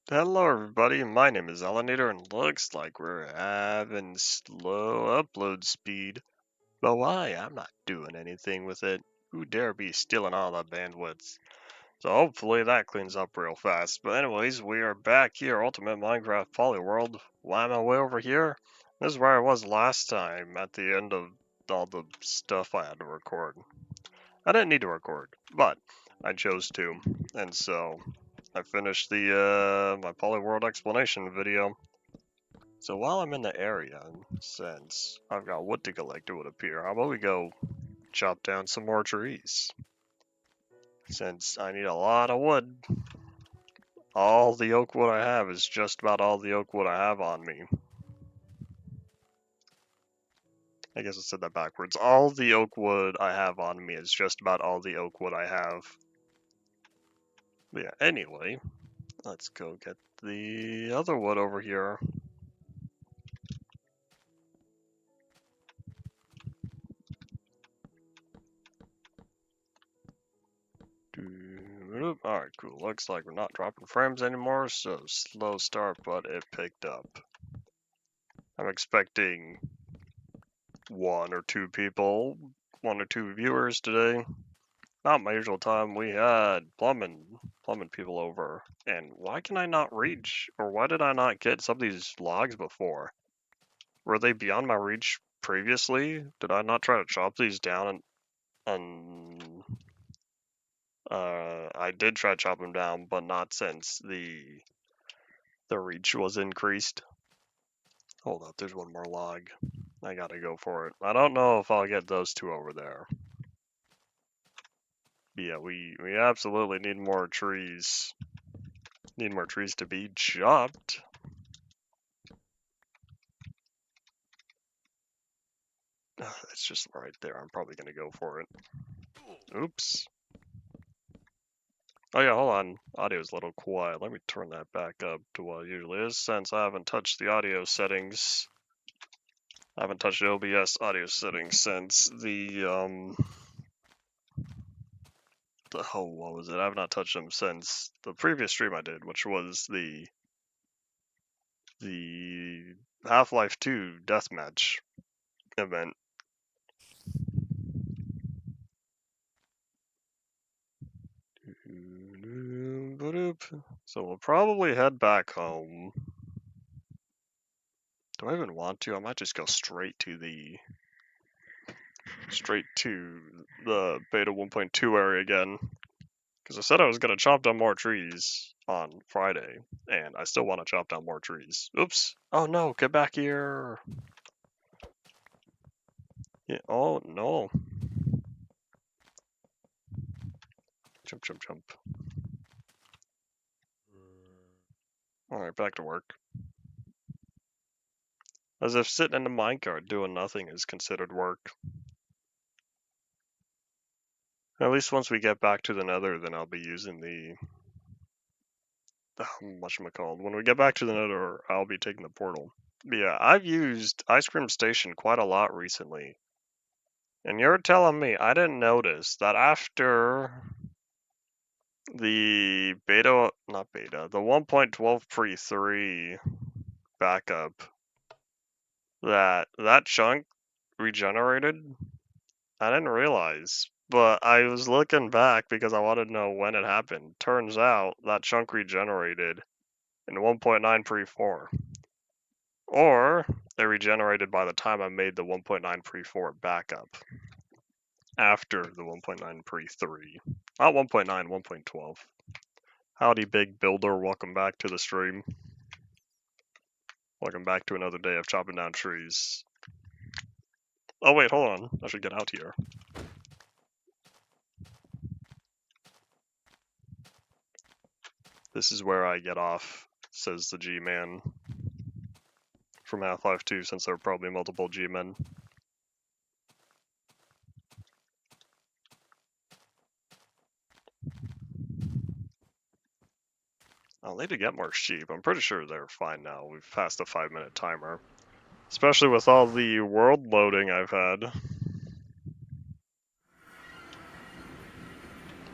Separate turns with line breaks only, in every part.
Hello everybody, my name is Elenator and looks like we're having slow upload speed. But why? I'm not doing anything with it. Who dare be stealing all the bandwidth? So hopefully that cleans up real fast. But anyways, we are back here, Ultimate Minecraft Polyworld. Why am I way over here? This is where I was last time at the end of all the stuff I had to record. I didn't need to record, but I chose to. And so I finished the my Polyworld explanation video. So while I'm in the area, since I've got wood to collect, it would appear, how about we go chop down some more trees? Since I need a lot of wood. All the oak wood I have is just about all the oak wood I have on me. I guess I said that backwards. All the oak wood I have on me is just about all the oak wood I have. But yeah, anyway, let's go get the other wood over here. Alright, cool. Looks like we're not dropping frames anymore, so slow start, but it picked up. I'm expecting one or two viewers today. Not my usual time. We had plumbing people over. And why can I not reach, or why did I not get some of these logs before? Were they beyond my reach previously? Did I not try to chop these down and I did try to chop them down, but not since the reach was increased. Hold up, there's one more log. I gotta go for it. I don't know if I'll get those two over there. Yeah, we absolutely need more trees. Need more trees to be chopped. It's just right there. I'm probably gonna go for it. Oops. Oh yeah, hold on. Audio's a little quiet. Let me turn that back up to what it usually is, since I haven't touched the audio settings. I haven't touched the OBS audio settings since what was it? I have not touched them since the previous stream I did, which was the Half-Life 2 deathmatch event. So we'll probably head back home. Do I even want to? I might just go straight to the beta 1.2 area again. Because I said I was going to chop down more trees on Friday, and I still want to chop down more trees. Oops. Oh no, get back here. Yeah, oh no. Jump, jump, jump. Alright, back to work. As if sitting in the minecart doing nothing is considered work. At least once we get back to the nether, then I'll be using the whatchamacallit. When we get back to the nether, I'll be taking the portal. But yeah, I've used Ice Cream Station quite a lot recently. And you're telling me I didn't notice that after the the 1.12 pre-3 backup, that chunk regenerated? I didn't realize. But I was looking back because I wanted to know when it happened. Turns out that chunk regenerated in 1.9 pre-4. Or it regenerated by the time I made the 1.9 pre-4 backup. After the 1.9 pre-3. Not 1.9, 1.12. Howdy, big builder. Welcome back to the stream. Welcome back to another day of chopping down trees. Oh wait, hold on. I should get out here. This is where I get off, says the G-Man. From Half-Life 2, since there are probably multiple G-Men. I'll need to get more sheep. I'm pretty sure they're fine now. We've passed the 5-minute timer. Especially with all the world loading I've had.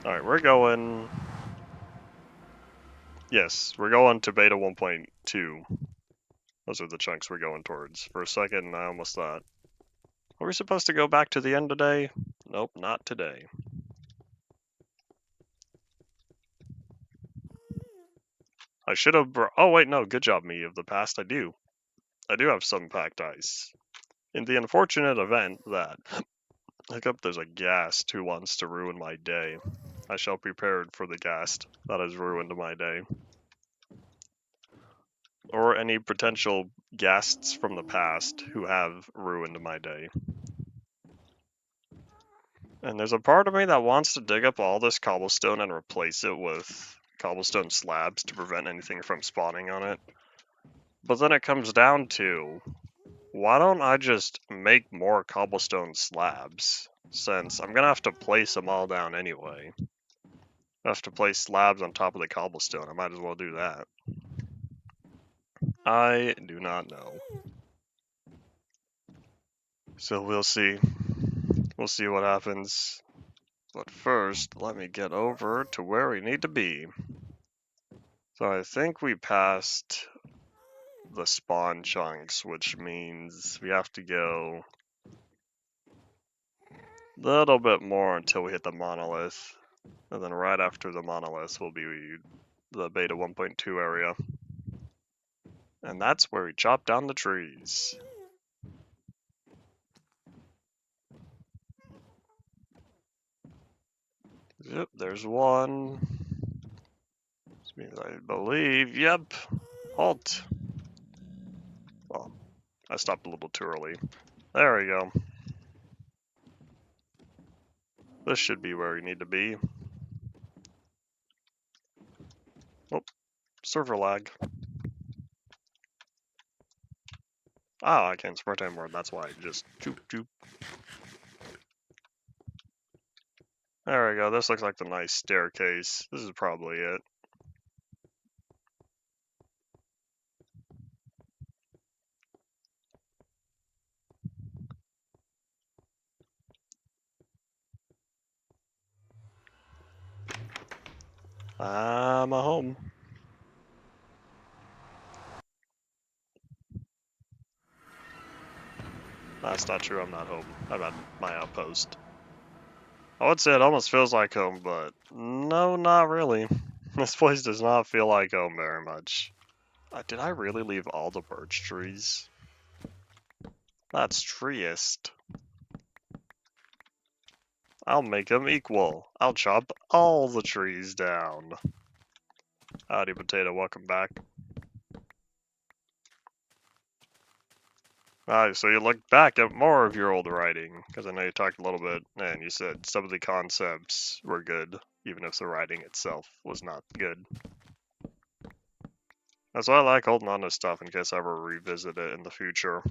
Alright, we're going Yes, we're going to beta 1.2. Those are the chunks we're going towards. For a second, I almost thought, are we supposed to go back to the end today? Nope, not today. I should have oh wait, no, good job me of the past, I do. I do have some packed ice. In the unfortunate event that, hiccup, there's a ghast who wants to ruin my day. I shall be prepared for the ghast that has ruined my day. Or any potential ghasts from the past who have ruined my day. And there's a part of me that wants to dig up all this cobblestone and replace it with cobblestone slabs to prevent anything from spawning on it. But then it comes down to, why don't I just make more cobblestone slabs? Since I'm gonna have to place them all down anyway. I have to place slabs on top of the cobblestone. I might as well do that. I do not know. So we'll see. We'll see what happens. But first, let me get over to where we need to be. So I think we passed the spawn chunks, which means we have to go a little bit more until we hit the monolith. And then right after the monolith will be the beta 1.2 area. And that's where we chop down the trees. Yep, there's one. Which means I believe, yep. Halt. Well, I stopped a little too early. There we go. This should be where we need to be. Oh, server lag. Oh, I can't sprint anymore, that's why. Just choop choop. There we go, this looks like the nice staircase. This is probably it. I'm a home. That's not true, I'm not home. I'm at my outpost. I would say it almost feels like home, but no, not really. This place does not feel like home very much. Did I really leave all the birch trees? That's treeist. I'll make them equal. I'll chop all the trees down. Howdy, potato, welcome back. Alright, so you look back at more of your old writing, because I know you talked a little bit, and you said some of the concepts were good, even if the writing itself was not good. That's why I like holding on to stuff in case I ever revisit it in the future.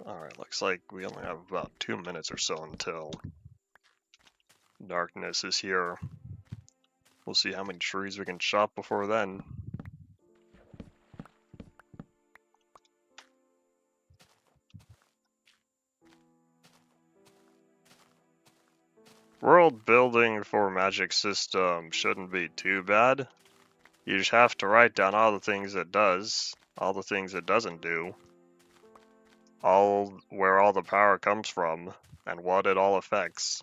Alright, looks like we only have about 2 minutes or so until darkness is here. We'll see how many trees we can chop before then. World building for Magic System shouldn't be too bad. You just have to write down all the things it does, all the things it doesn't do, where all the power comes from, and what it all affects.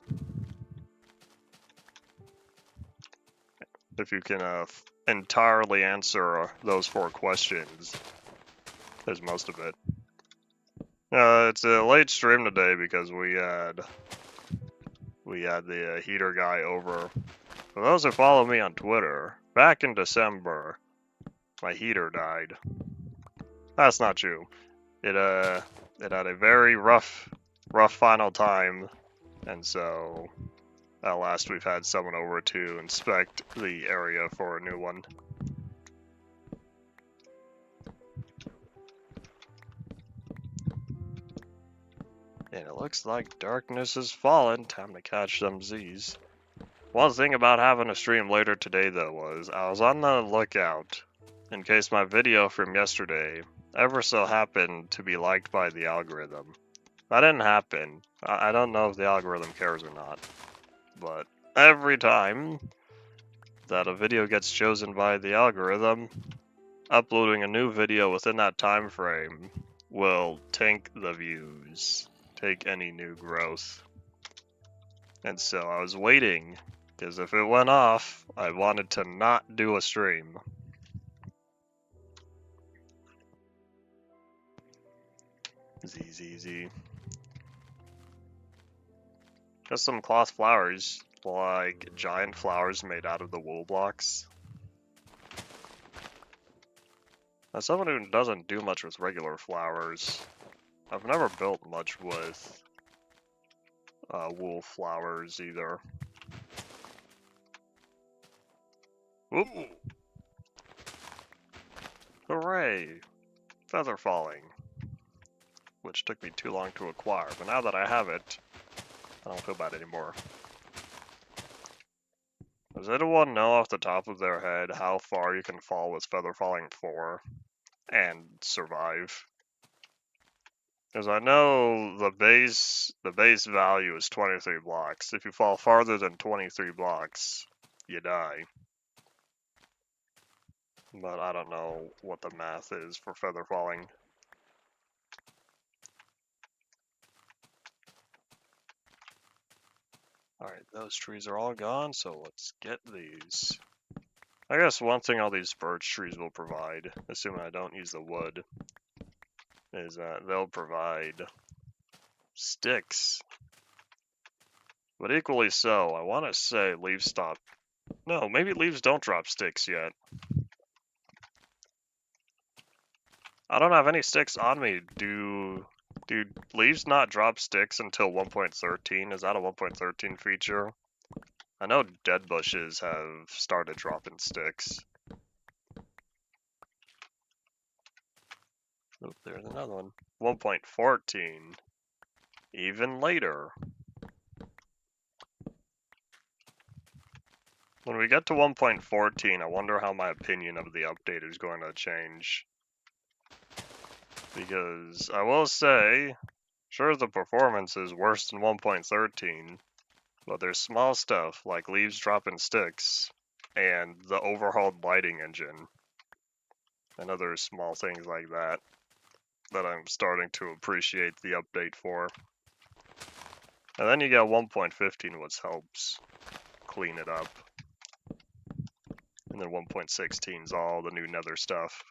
If you can entirely answer those 4 questions, there's most of it. It's a late stream today because we had the heater guy over. For those who follow me on Twitter, back in December, my heater died. That's not true. It had a very rough final time, and so at last we've had someone over to inspect the area for a new one. And it looks like darkness has fallen. Time to catch some Z's. One thing about having a stream later today, though, was I was on the lookout in case my video from yesterday ever so happened to be liked by the algorithm. That didn't happen. I don't know if the algorithm cares or not, but every time that a video gets chosen by the algorithm, uploading a new video within that time frame will tank the views, take any new growth. And so I was waiting, because if it went off, I wanted to not do a stream. Z. Just some cloth flowers, like giant flowers made out of the wool blocks. As someone who doesn't do much with regular flowers, I've never built much with wool flowers either. Oop! Hooray! Feather falling. Which took me too long to acquire, but now that I have it, I don't feel bad anymore. Does anyone know off the top of their head how far you can fall with Feather Falling 4 and survive? Because I know the base value is 23 blocks. If you fall farther than 23 blocks, you die. But I don't know what the math is for Feather Falling. Alright, those trees are all gone, so let's get these. I guess one thing all these birch trees will provide, assuming I don't use the wood, is that they'll provide sticks. But equally so, I want to say leaves stop. No, maybe leaves don't drop sticks yet. I don't have any sticks on me. Do leaves not drop sticks until 1.13? Is that a 1.13 feature? I know dead bushes have started dropping sticks. Oh, there's another one. 1.14. Even later. When we get to 1.14, I wonder how my opinion of the update is going to change. Because I will say, sure, the performance is worse than 1.13, but there's small stuff like leaves dropping sticks and the overhauled lighting engine and other small things like that that I'm starting to appreciate the update for. And then you get 1.15, which helps clean it up. And then 1.16 is all the new nether stuff.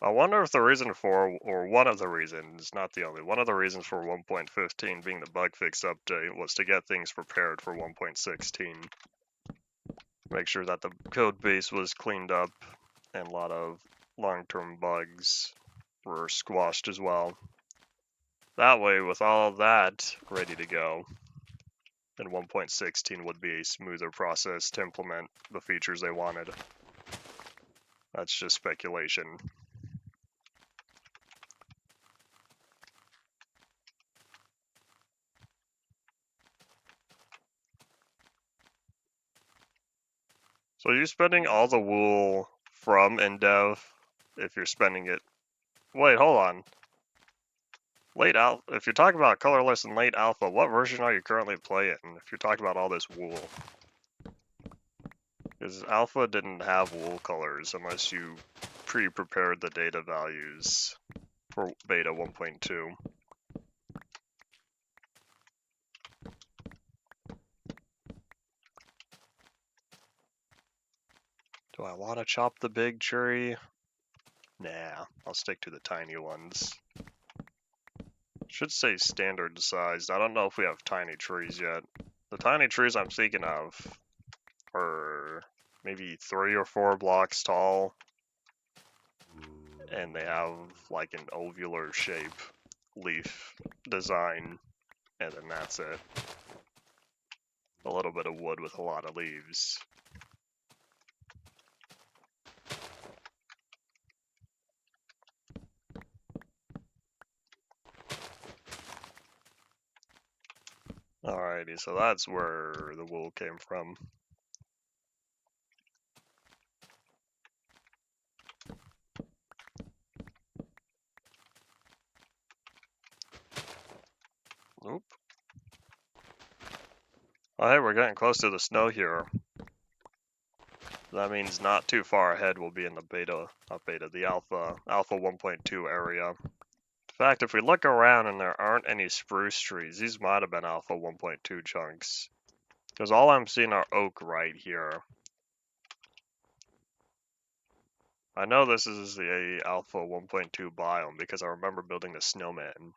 I wonder if the reason for, or one of the reasons, not the only, one of the reasons for 1.15 being the bug fix update was to get things prepared for 1.16. Make sure that the code base was cleaned up and a lot of long-term bugs were squashed as well. That way, with all of that ready to go, then 1.16 would be a smoother process to implement the features they wanted. That's just speculation. So are you spending all the wool from Endev if you're spending it? Wait, hold on. Late alpha. If you're talking about colorless and late alpha, what version are you currently playing? If you're talking about all this wool, because alpha didn't have wool colors unless you pre-prepared the data values for beta 1.2. Do I want to chop the big tree? Nah, I'll stick to the tiny ones. Should say standard sized. I don't know if we have tiny trees yet. The tiny trees I'm thinking of are maybe 3 or 4 blocks tall. And they have like an ovular shape leaf design, and then that's it. A little bit of wood with a lot of leaves. Alrighty, so that's where the wool came from. Oh, hey, we're getting close to the snow here. That means not too far ahead we'll be in the the alpha 1.2 area. In fact, if we look around and there aren't any spruce trees, these might have been alpha 1.2 chunks. Because all I'm seeing are oak right here. I know this is the alpha 1.2 biome because I remember building the snowman.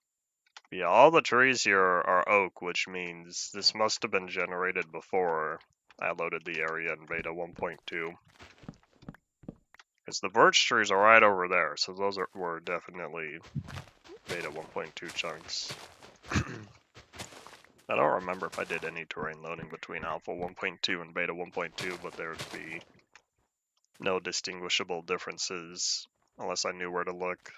Yeah, all the trees here are oak, which means this must have been generated before I loaded the area in beta 1.2. Because the birch trees are right over there, so those were definitely beta 1.2 chunks. I don't remember if I did any terrain loading between alpha 1.2 and beta 1.2, but there would be no distinguishable differences unless I knew where to look.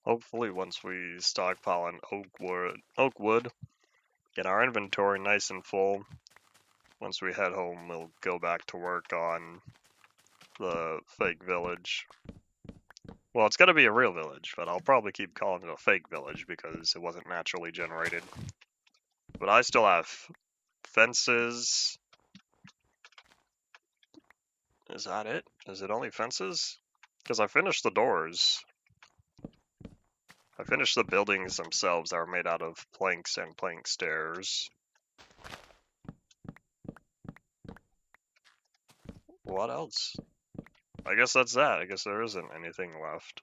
Hopefully once we stockpile an oak wood, get our inventory nice and full, once we head home we'll go back to work on the fake village. Well, it's gonna be a real village, but I'll probably keep calling it a fake village because it wasn't naturally generated. But I still have fences. Is that it? Is it only fences? Because I finished the doors. I finished the buildings themselves that are made out of planks and plank stairs. What else? I guess that's that. I guess there isn't anything left.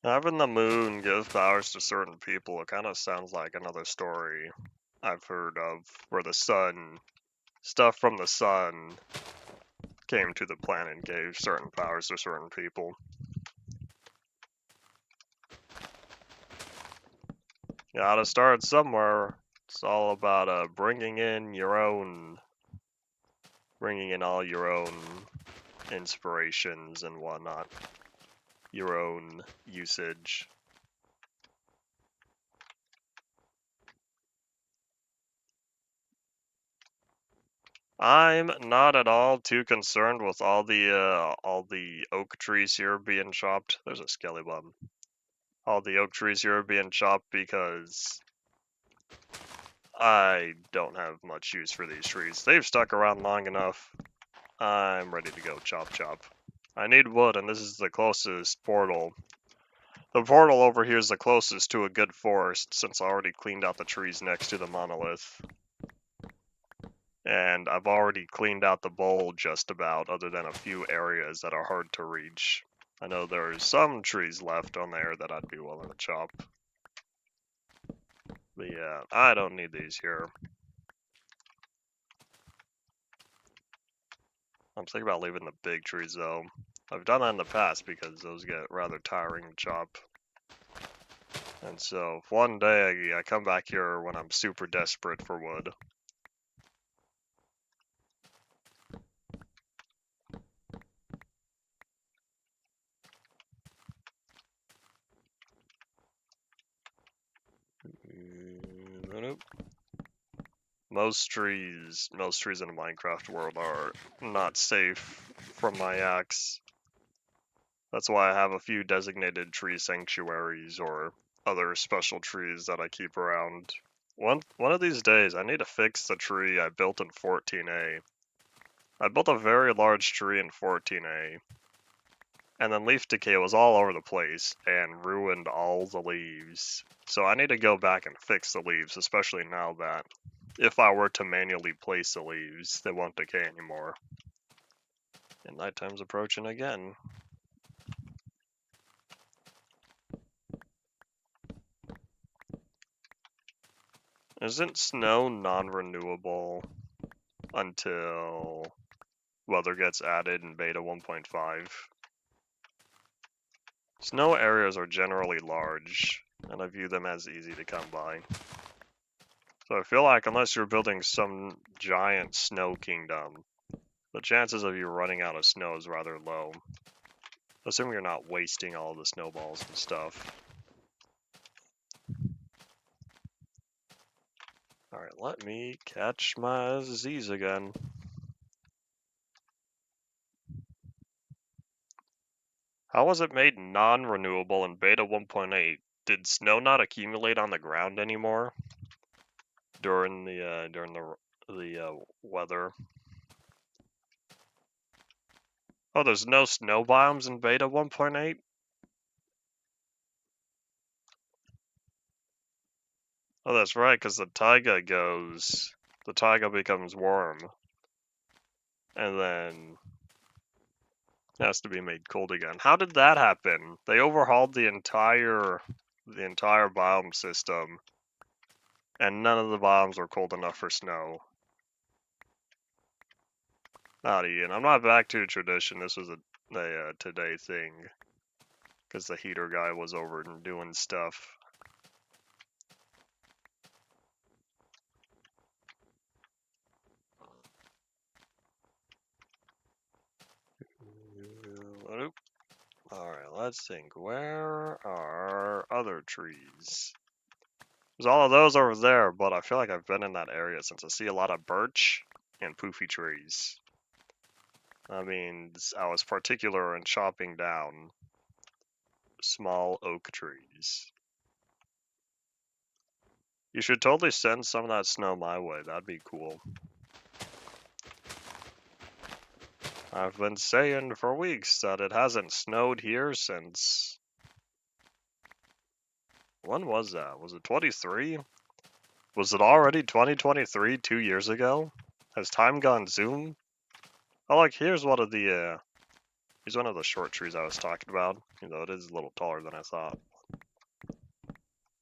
Having the moon give powers to certain people, it kind of sounds like another story I've heard of, where stuff from the sun came to the planet and gave certain powers to certain people. You gotta start somewhere. It's all about bringing in all your own inspirations and whatnot, your own usage. I'm not at all too concerned with all the oak trees here being chopped. There's a skelly bum. All the oak trees here are being chopped because I don't have much use for these trees. They've stuck around long enough. I'm ready to go chop chop. I need wood, and this is the closest portal. The portal over here is the closest to a good forest, since I already cleaned out the trees next to the monolith. And I've already cleaned out the bowl just about, other than a few areas that are hard to reach. I know there's some trees left on there that I'd be willing to chop. But yeah, I don't need these here. I'm thinking about leaving the big trees though. I've done that in the past because those get rather tiring to chop. And so if one day I come back here when I'm super desperate for wood. Nope. Most trees in the Minecraft world are not safe from my axe. That's why I have a few designated tree sanctuaries or other special trees that I keep around. One of these days, I need to fix the tree I built in 14A. I built a very large tree in 14A, and then leaf decay was all over the place and ruined all the leaves. So I need to go back and fix the leaves, especially now that if I were to manually place the leaves, they won't decay anymore. And nighttime's approaching again. Isn't snow non-renewable until weather gets added in beta 1.5? Snow areas are generally large, and I view them as easy to come by. So I feel like unless you're building some giant snow kingdom, the chances of you running out of snow is rather low. Assuming you're not wasting all the snowballs and stuff. Alright, let me catch my Z's again. How was it made non-renewable in beta 1.8? Did snow not accumulate on the ground anymore during the weather? Oh, there's no snow biomes in beta 1.8? Oh, that's right, because the taiga becomes warm. And then has to be made cold again. How did that happen? They overhauled the entire biome system, and none of the biomes were cold enough for snow. Not Ian. I'm not back to tradition. This was a today thing, because the heater guy was over and doing stuff. Alright, let's think. Where are other trees? There's all of those over there, but I feel like I've been in that area since I see a lot of birch and poofy trees. I mean, I was particular in chopping down small oak trees. You should totally send some of that snow my way. That'd be cool. I've been saying for weeks that it hasn't snowed here since... When was that? Was it 23? Was it already 2023 2 years ago? Has time gone zoom? Oh, like, here's one of the short trees I was talking about. You know, it is a little taller than I thought.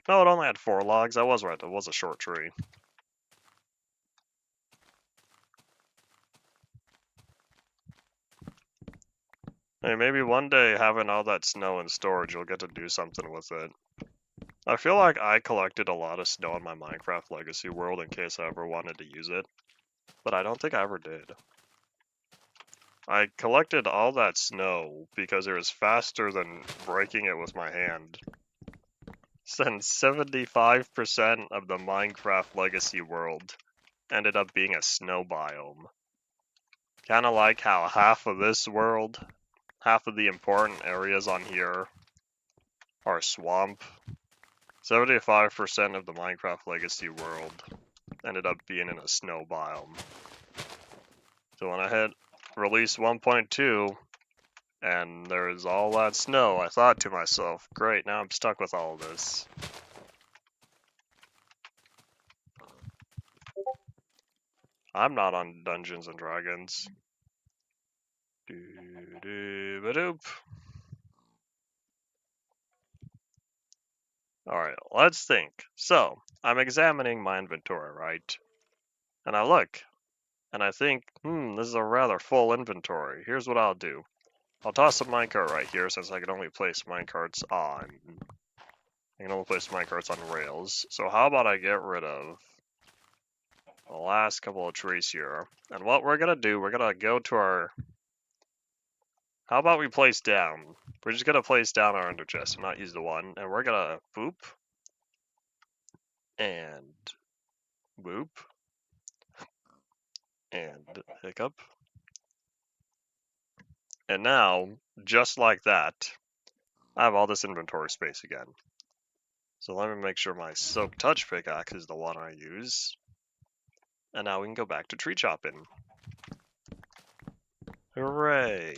No, it only had 4 logs. I was right, it was a short tree. Hey, maybe one day having all that snow in storage, you'll get to do something with it. I feel like I collected a lot of snow in my Minecraft Legacy world in case I ever wanted to use it, but I don't think I ever did. I collected all that snow because it was faster than breaking it with my hand. Since 75% of the Minecraft Legacy world ended up being a snow biome. Kinda like how half of this world, half of the important areas on here are swamp. 75% of the Minecraft Legacy world ended up being in a snow biome. So when I hit release 1.2 and there's all that snow, I thought to myself, great, now I'm stuck with all of this. I'm not on Dungeons and Dragons. Doo-doo-ba-doop. Alright, let's think. So, I'm examining my inventory, right? And I look, and I think, this is a rather full inventory. Here's what I'll do. I'll toss a minecart right here since I can only place minecarts on... I can only place minecarts on rails. So how about I get rid of the last couple of trees here. And what we're gonna do, we're gonna go to our... How about we place down? We're just gonna place down our ender chest and not use the one. And we're gonna boop. And boop. And hiccup. And now, just like that, I have all this inventory space again. So let me make sure my Soak Touch pickaxe is the one I use. And now we can go back to tree chopping. Hooray!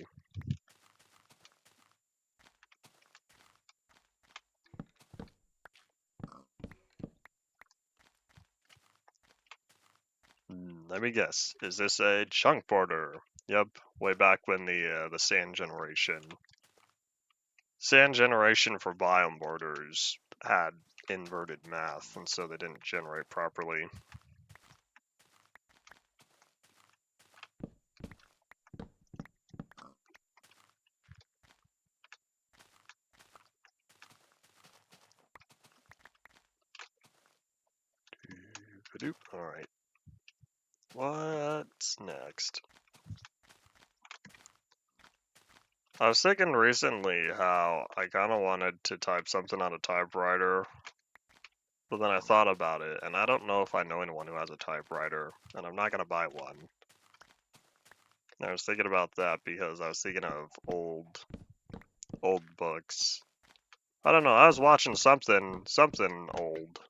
Let me guess. Is this a chunk border? Yep, way back when the sand generation. Sand generation for biome borders had inverted math, and so they didn't generate properly. Alright. What's next? I was thinking recently how I kind of wanted to type something on a typewriter, but then I thought about it, and I don't know if I know anyone who has a typewriter, and I'm not going to buy one. And I was thinking about that because I was thinking of old books. I don't know, I was watching something old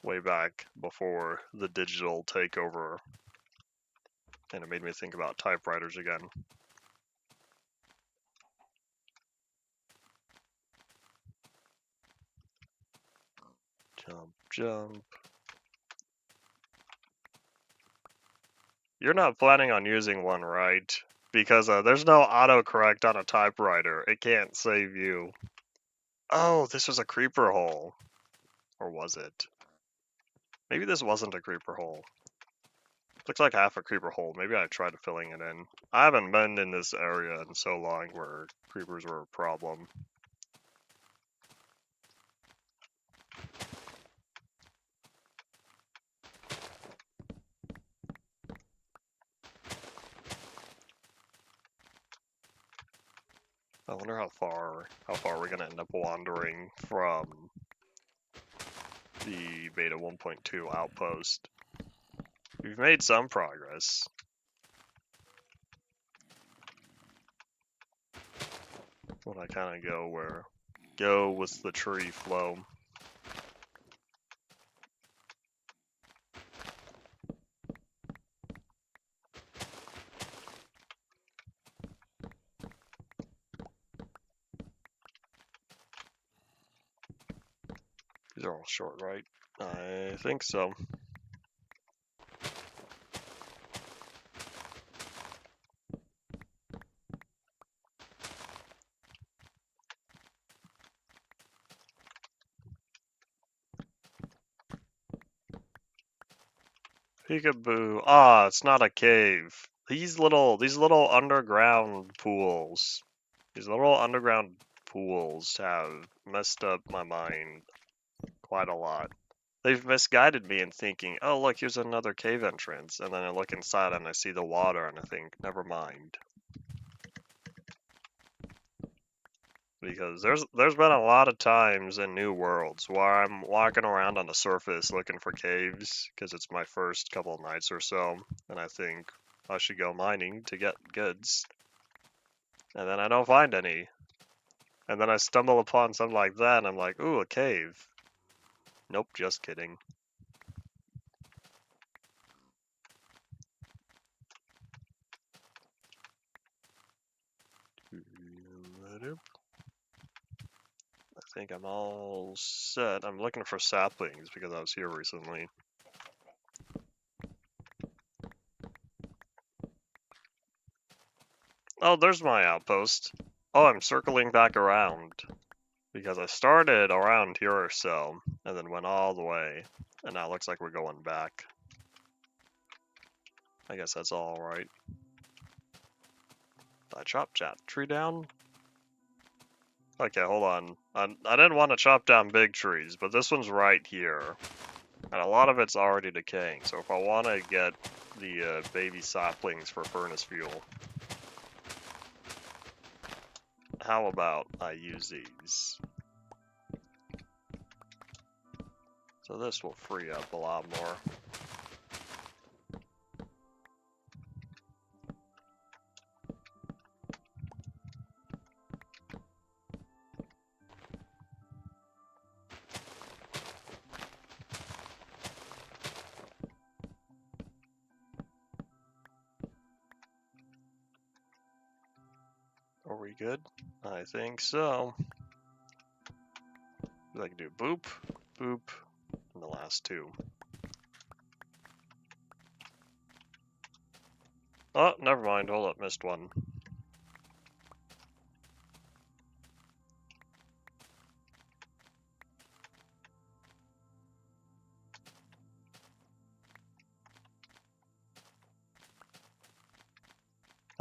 way back before the digital takeover, and it made me think about typewriters again. Jump, jump. You're not planning on using one, right? Because there's no autocorrect on a typewriter. It can't save you. Oh, this was a creeper hole. Or was it? Maybe this wasn't a creeper hole. Looks like half a creeper hole. Maybe I tried filling it in. I haven't been in this area in so long where creepers were a problem. I wonder how far we're gonna end up wandering from the beta 1.2 outpost. We've made some progress. When I kind of go with the tree flow. These are all short, right? I think so. Peekaboo. Ah, it's not a cave. These little underground pools. These little underground pools have messed up my mind quite a lot. They've misguided me in thinking, oh look, here's another cave entrance, and then I look inside and I see the water and I think, never mind. Because there's been a lot of times in New Worlds where I'm walking around on the surface looking for caves, because it's my first couple of nights or so, and I think I should go mining to get goods. And then I don't find any. And then I stumble upon something like that and I'm like, ooh, a cave. Nope, just kidding. I think I'm all set. I'm looking for saplings because I was here recently. Oh, there's my outpost. Oh, I'm circling back around. Because I started around here or so, and then went all the way. And now it looks like we're going back. I guess that's all right. Did I chop that tree down? Okay, hold on. I didn't want to chop down big trees, but this one's right here. And a lot of it's already decaying, so if I want to get the baby saplings for furnace fuel, how about I use these? So this will free up a lot more. Are we good? I think so. I can do boop, boop, and the last two. Oh, never mind. Hold up, missed one.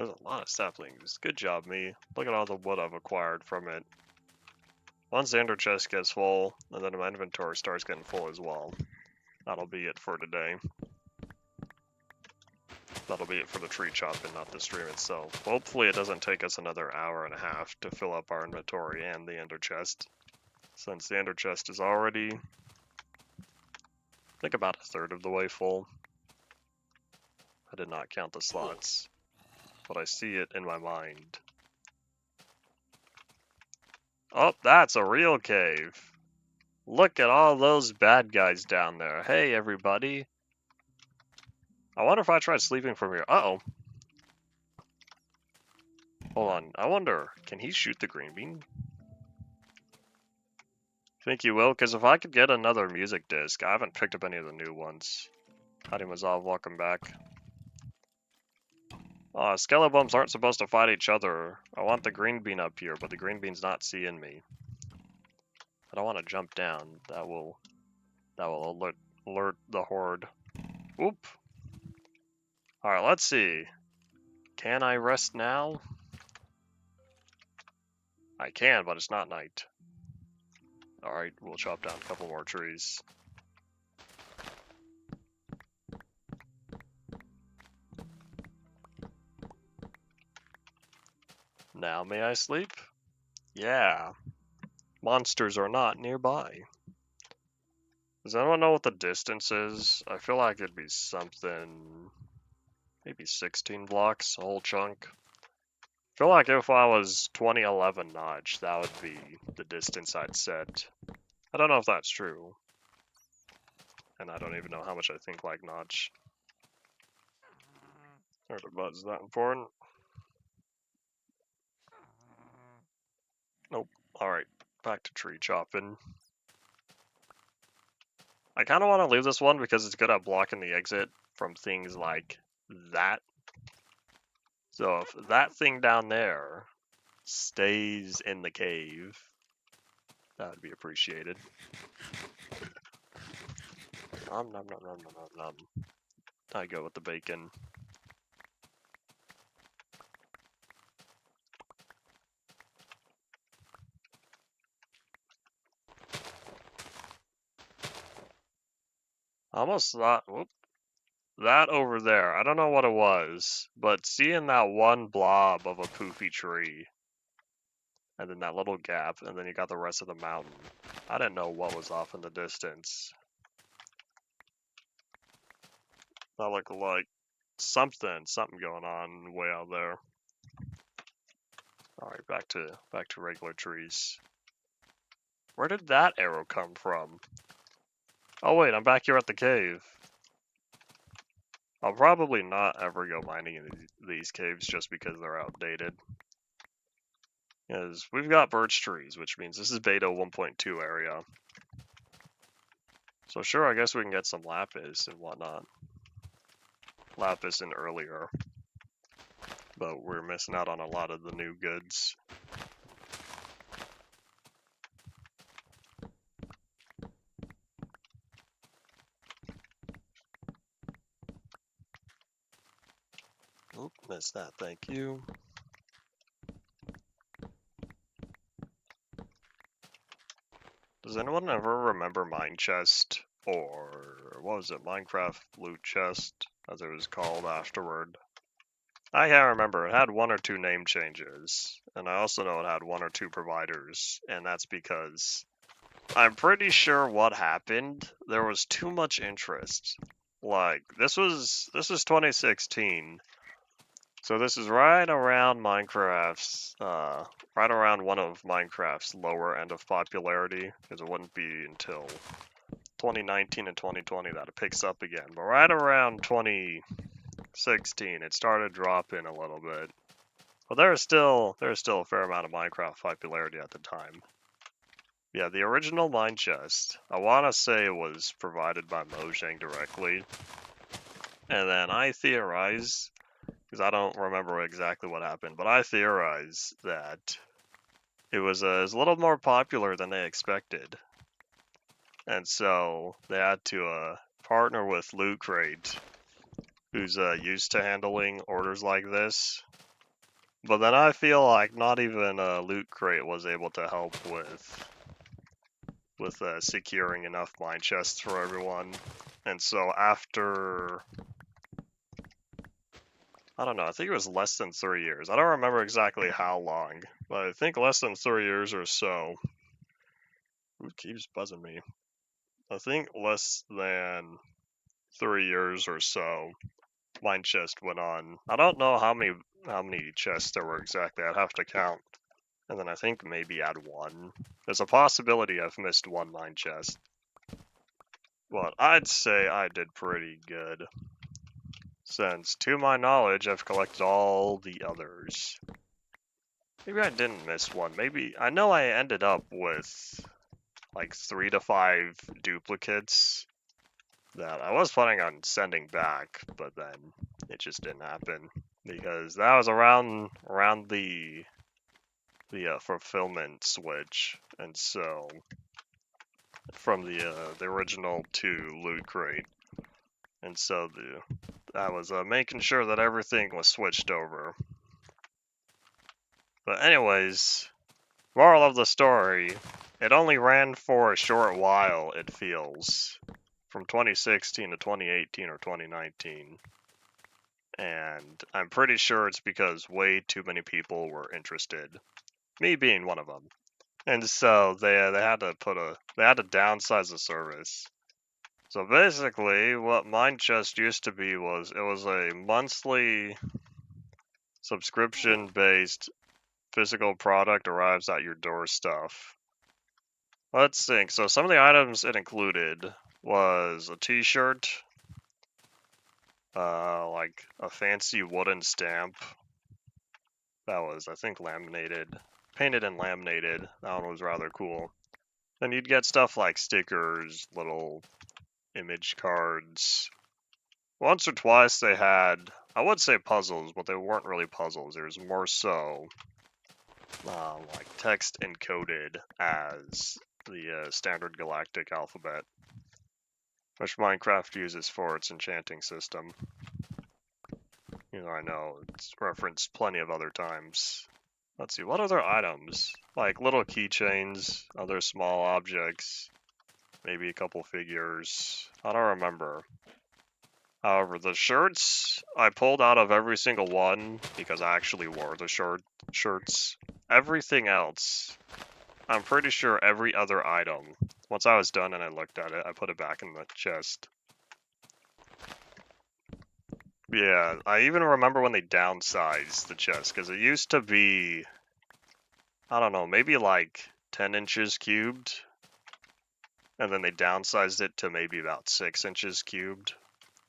there's a lot of saplings. Good job, me. Look at all the wood I've acquired from it. Once the ender chest gets full, and then my inventory starts getting full as well. That'll be it for today. That'll be it for the tree chopping, not the stream itself. Hopefully it doesn't take us another hour and a half to fill up our inventory and the ender chest. Since the ender chest is already, I think, about a third of the way full. I did not count the slots, but I see it in my mind. Oh, that's a real cave. Look at all those bad guys down there. Hey, everybody. I wonder if I tried sleeping from here. Uh-oh. Hold on. I wonder, can he shoot the green bean? Think he will? Because if I could get another music disc, I haven't picked up any of the new ones. Howdy, Mazov, welcome back. Skelebums aren't supposed to fight each other. I want the green bean up here, but the green bean's not seeing me. I don't want to jump down. That will alert the horde. Oop. Alright, let's see. Can I rest now? I can, but it's not night. Alright, we'll chop down a couple more trees. Now may I sleep? Yeah. Monsters are not nearby. Does anyone know what the distance is? I feel like it'd be something... maybe 16 blocks, a whole chunk. I feel like if I was 2011 notch, that would be the distance I'd set. I don't know if that's true. And I don't even know how much I think like notch. Or the bud's that important? Nope. Alright, back to tree chopping. I kind of want to leave this one because it's good at blocking the exit from things like that. So if that thing down there stays in the cave, that would be appreciated. Nom nom nom nom nom nom nom. I go with the bacon. I almost thought, whoop, that over there, I don't know what it was, but seeing that one blob of a poofy tree, and then that little gap, and then you got the rest of the mountain, I didn't know what was off in the distance. That looked like something going on way out there. Alright, back to regular trees. Where did that arrow come from? Oh wait, I'm back here at the cave. I'll probably not ever go mining in these caves just because they're outdated. Because we've got birch trees, which means this is beta 1.2 area. So sure, I guess we can get some lapis and whatnot. Lapis and earlier. But we're missing out on a lot of the new goods. Oop, missed that, thank you. Does anyone ever remember Mine Chest? Or what was it, Minecraft Loot Chest, as it was called afterward? I can't remember. It had one or two name changes. And I also know it had one or two providers. And that's because I'm pretty sure what happened, there was too much interest. Like, this was 2016. So this is right around Minecraft's, right around one of Minecraft's lower end of popularity, because it wouldn't be until 2019 and 2020 that it picks up again. But right around 2016, it started dropping a little bit. But there's still a fair amount of Minecraft popularity at the time. Yeah, the original mine chest, I want to say it was provided by Mojang directly. And then I theorize, because I don't remember exactly what happened, but I theorize that it was a little more popular than they expected. And so they had to partner with Loot Crate, who's used to handling orders like this. But then I feel like not even a loot crate was able to help with securing enough mine chests for everyone. And so after, I don't know, I think it was less than 3 years. I don't remember exactly how long, but I think less than 3 years or so. Who keeps buzzing me? I think less than 3 years or so, mine chest went on. I don't know how many chests there were exactly. I'd have to count. And then I think maybe add one. There's a possibility I've missed one mine chest. But I'd say I did pretty good. Since, to my knowledge, I've collected all the others. Maybe I didn't miss one. Maybe, I know I ended up with like 3 to 5 duplicates that I was planning on sending back, but then it just didn't happen. Because that was around the fulfillment switch, and so from the original to loot crate, and so I was making sure that everything was switched over. But anyways, moral of the story: it only ran for a short while. It feels from 2016 to 2018 or 2019. And I'm pretty sure it's because way too many people were interested, me being one of them. And so they had to downsize the service. So basically, what Mine Chest used to be was it was a monthly subscription-based physical product arrives at your door stuff. Let's think. So some of the items it included was a T-shirt, like a fancy wooden stamp that was, I think, painted and laminated. That one was rather cool. Then you'd get stuff like stickers, little image cards. Once or twice they had, I would say puzzles, but they weren't really puzzles. There was more so like text encoded as the standard galactic alphabet, which Minecraft uses for its enchanting system. You know, I know it's referenced plenty of other times. Let's see, what other items? Like little keychains, other small objects, maybe a couple figures. I don't remember. However, the shirts, I pulled out of every single one because I actually wore the shirts. Everything else, I'm pretty sure every other item, once I was done and I looked at it, I put it back in the chest. Yeah, I even remember when they downsized the chest, because it used to be, I don't know, maybe like 10 inches cubed, and then they downsized it to maybe about 6 inches cubed.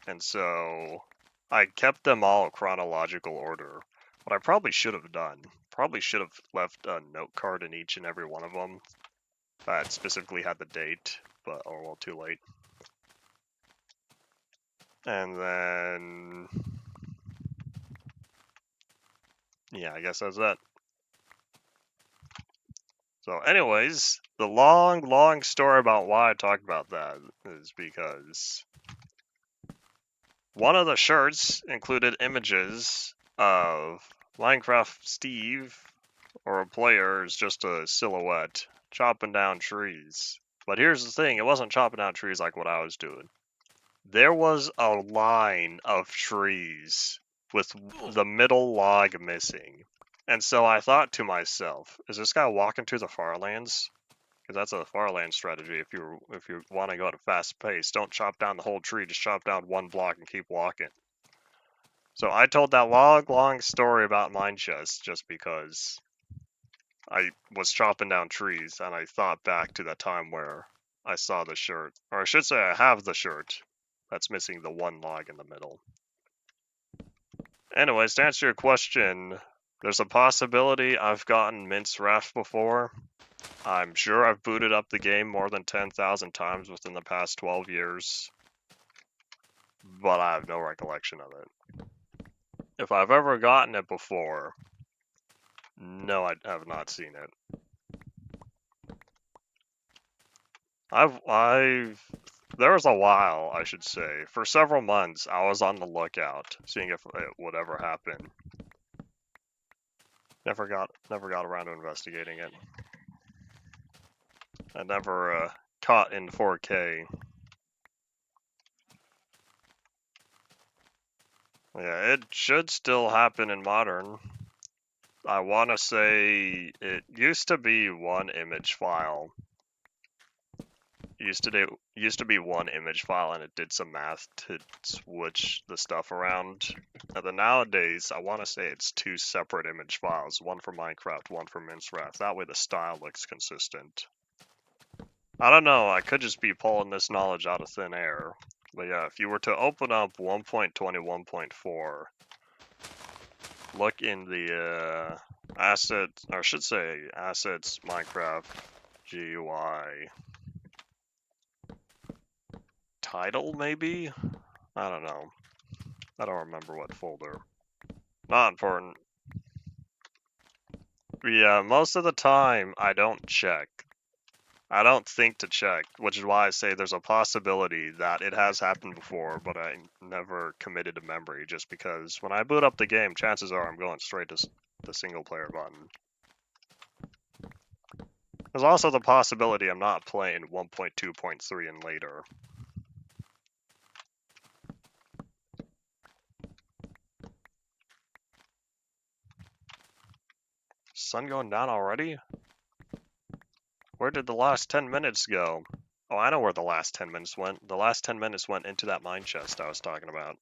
And so I kept them all chronological order. What I probably should have done, probably should have left a note card in each and every one of them that specifically had the date, but oh well, too late. And then, yeah, I guess that's that. So anyways, the long story about why I talked about that is because one of the shirts included images of Minecraft Steve, or a player is just a silhouette, chopping down trees. But here's the thing, it wasn't chopping down trees like what I was doing. There was a line of trees with the middle log missing. And so I thought to myself, is this guy walking to the Farlands? Because that's a Farland strategy. If you want to go at a fast pace, don't chop down the whole tree, just chop down one block and keep walking. So I told that long story about mine chests just because I was chopping down trees and I thought back to that time where I saw the shirt. Or I should say I have the shirt that's missing the one log in the middle. Anyways, to answer your question, there's a possibility I've gotten Mince Raft before. I'm sure I've booted up the game more than 10,000 times within the past 12 years, but I have no recollection of it. If I've ever gotten it before, no, I have not seen it. There was a while, I should say, for several months, I was on the lookout, seeing if it would ever happen. Never got around to investigating it. I never caught in 4K. Yeah, it should still happen in modern. I want to say it used to be one image file. Used to be one image file, and it did some math to switch the stuff around. And then nowadays, I want to say it's two separate image files, one for Minecraft, one for Minecraft. That way the style looks consistent. I don't know, I could just be pulling this knowledge out of thin air. But yeah, if you were to open up 1.21.4, look in the assets, or I should say assets Minecraft GUI title, maybe? I don't know. I don't remember what folder. Not important. Yeah, most of the time I don't check. I don't think to check, which is why I say there's a possibility that it has happened before, but I never committed to memory just because when I boot up the game, chances are I'm going straight to the single player button. There's also the possibility I'm not playing 1.2.3 and later. Sun going down already? Where did the last 10 minutes go? Oh, I know where the last 10 minutes went. The last 10 minutes went into that mine chest I was talking about.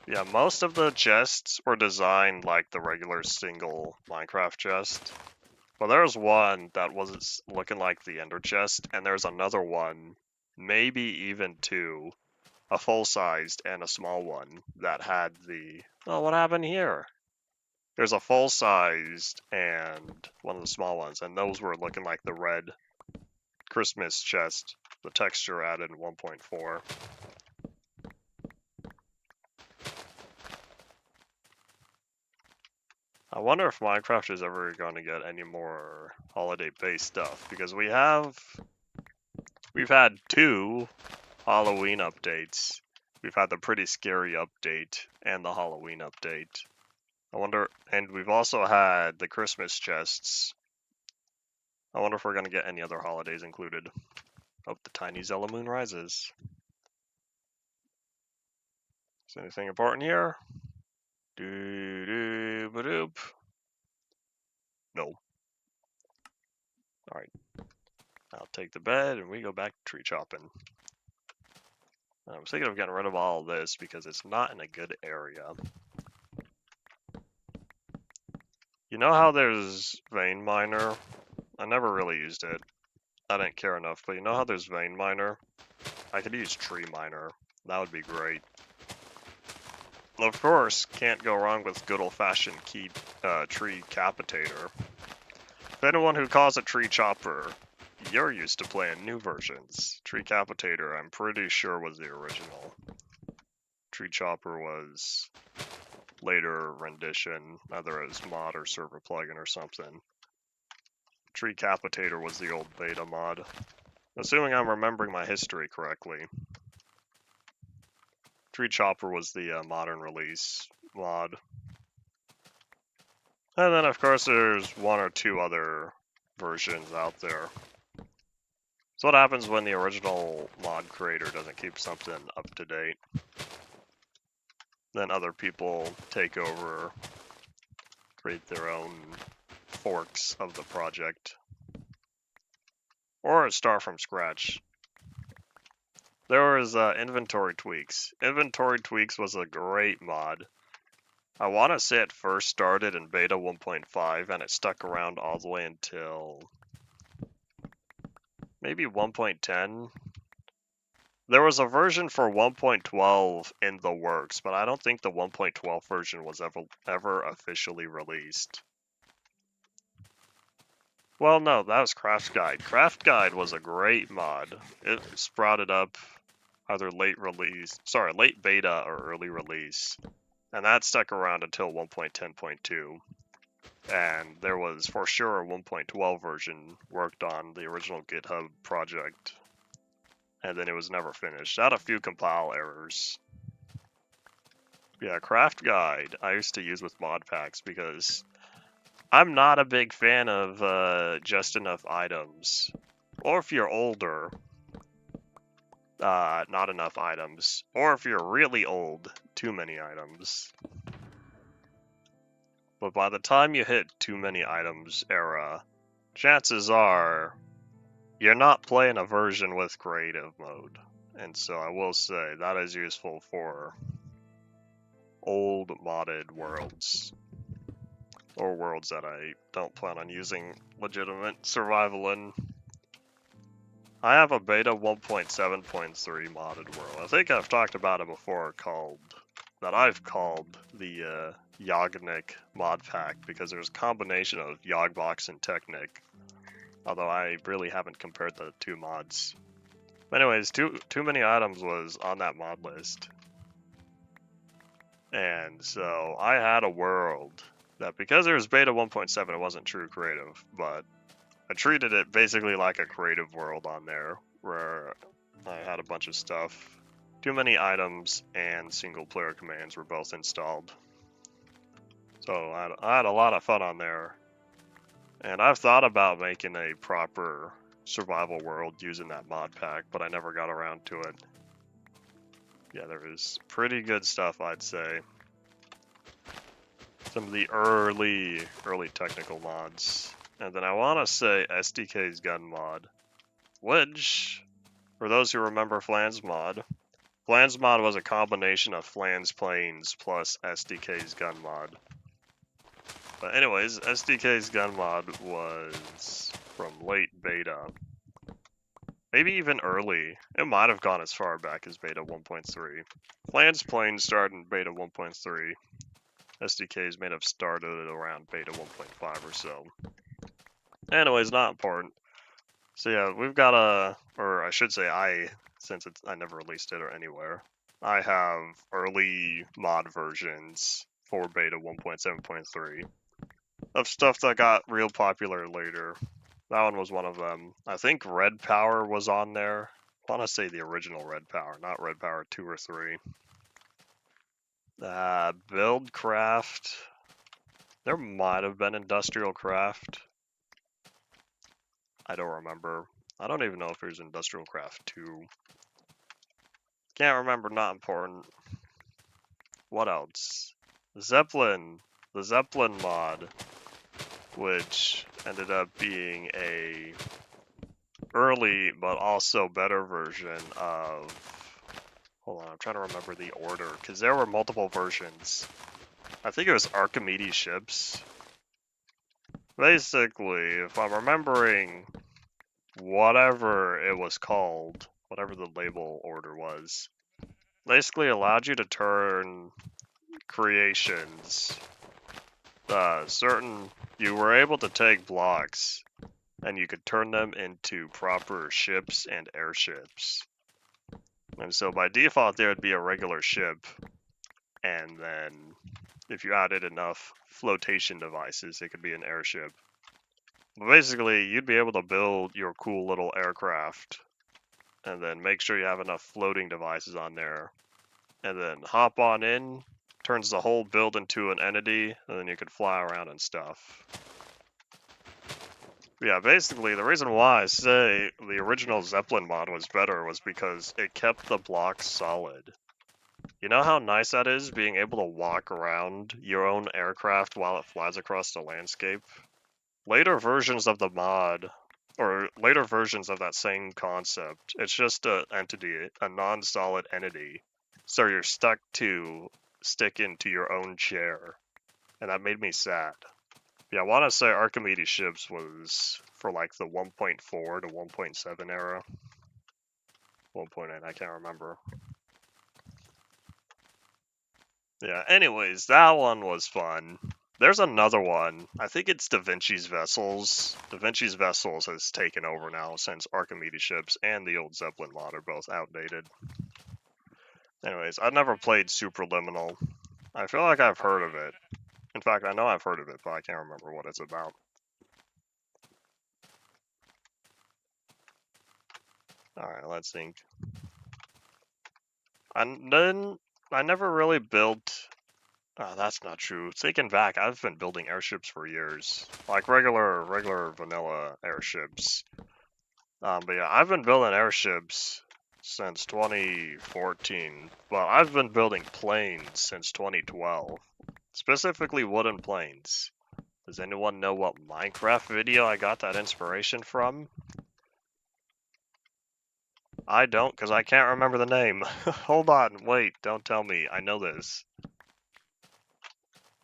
Yeah, most of the chests were designed like the regular single Minecraft chest. Well, there's one that was looking like the Ender chest, and there's another one, maybe even two, a full-sized and a small one that had the... Oh, what happened here? There's a full-sized and one of the small ones, and those were looking like the red Christmas chest, the texture added in 1.4. I wonder if Minecraft is ever going to get any more holiday-based stuff, because we've had two Halloween updates. We've had the Pretty Scary update and the Halloween update. I wonder, and we've also had the Christmas chests. I wonder if we're going to get any other holidays included. Oh, the tiny Zella Moon rises. Is anything important here? Doo-doo-ba-doop. No. Alright. I'll take the bed and we go back tree chopping. I'm thinking of getting rid of all of this because it's not in a good area. You know how there's Vein Miner? I never really used it. I didn't care enough, but you know how there's Vein Miner? I could use Tree Miner. That would be great. Of course, can't go wrong with good old-fashioned tree capitator. If anyone who calls it Tree Chopper, you're used to playing new versions. Tree Capitator, I'm pretty sure, was the original. Tree Chopper was later rendition, either as mod or server plugin or something. Tree Capitator was the old beta mod. Assuming I'm remembering my history correctly. Tree Chopper was the modern release mod. And then, of course, there's one or two other versions out there. So what happens when the original mod creator doesn't keep something up to date? Then other people take over, create their own forks of the project. Or start from scratch. There was inventory tweaks. Inventory tweaks was a great mod. I want to say it first started in beta 1.5 and it stuck around all the way until maybe 1.10. There was a version for 1.12 in the works, but I don't think the 1.12 version was ever officially released. Well, no, that was Craft Guide. Craft Guide was a great mod. It sprouted up either late beta or early release. And that stuck around until 1.10.2. And there was for sure a 1.12 version worked on the original GitHub project. And then it was never finished. It had a few compile errors. Yeah, Craft Guide I used to use with mod packs because I'm not a big fan of just enough items. Or if you're older, not enough items. Or if you're really old, too many items. But by the time you hit too many items era, chances are you're not playing a version with creative mode. And so I will say that is useful for old modded worlds. Or worlds that I don't plan on using legitimate survival in. I have a beta 1.7.3 modded world. I think I've talked about it before, that I've called the Yognik mod pack, because there's a combination of Yogbox and Technic. Although I really haven't compared the two mods. Anyways, too many items was on that mod list. And so I had a world that, because it was beta 1.7, it wasn't true creative, but I treated it basically like a creative world on there, where I had a bunch of stuff. Too many items and single player commands were both installed. So I had a lot of fun on there. And I've thought about making a proper survival world using that mod pack, but I never got around to it. Yeah, there was pretty good stuff, I'd say. Some of the early technical mods. And then I want to say SDK's gun mod, which, for those who remember Flans mod was a combination of Flans planes plus SDK's gun mod. But anyways, SDK's gun mod was from late beta. Maybe even early. It might have gone as far back as beta 1.3. Flans planes started in beta 1.3. SDKs may have started around beta 1.5 or so. Anyways, not important. So yeah, we've got or I should say since I never released it or anywhere, I have early mod versions for beta 1.7.3 of stuff that got real popular later. That one was one of them. I think Red Power was on there. I want to say the original Red Power, not Red Power 2 or 3. Buildcraft. There might have been Industrial Craft. I don't remember. I don't even know if there's Industrial Craft 2. Can't remember, not important. What else? Zeppelin. The Zeppelin mod, which ended up being a early but also better version of... Hold on, I'm trying to remember the order, because there were multiple versions. I think it was Archimedes ships. Basically, if I'm remembering whatever it was called, whatever the label order was, basically allowed you to turn creations, you were able to take blocks and you could turn them into proper ships and airships. And so by default there would be a regular ship, and then if you added enough flotation devices it could be an airship. But basically you'd be able to build your cool little aircraft and then make sure you have enough floating devices on there, and then hop on in, turns the whole build into an entity, and then you could fly around and stuff. Yeah, basically the reason why I say the original Zeppelin mod was better was because it kept the blocks solid. You know how nice that is, being able to walk around your own aircraft while it flies across the landscape? Later versions of the mod, or later versions of that same concept, it's just an entity, a non-solid entity. So you're stuck to stick into your own chair. And that made me sad. Yeah, I want to say Archimedes ships was for like the 1.4 to 1.7 era. 1.8, I can't remember. Yeah, anyways, that one was fun. There's another one. I think it's Da Vinci's Vessels. Da Vinci's Vessels has taken over now since Archimedes ships and the old Zeppelin mod are both outdated. Anyways, I've never played Superliminal. I feel like I've heard of it. In fact, I know I've heard of it, but I can't remember what it's about. Alright, let's think. I never really built Oh, that's not true. Taken back, I've been building airships for years. Like regular vanilla airships. But yeah, I've been building airships since 2014. Well, I've been building planes since 2012. Specifically wooden planes. Does anyone know what Minecraft video I got that inspiration from? I don't, because I can't remember the name. Hold on, wait, don't tell me. I know this.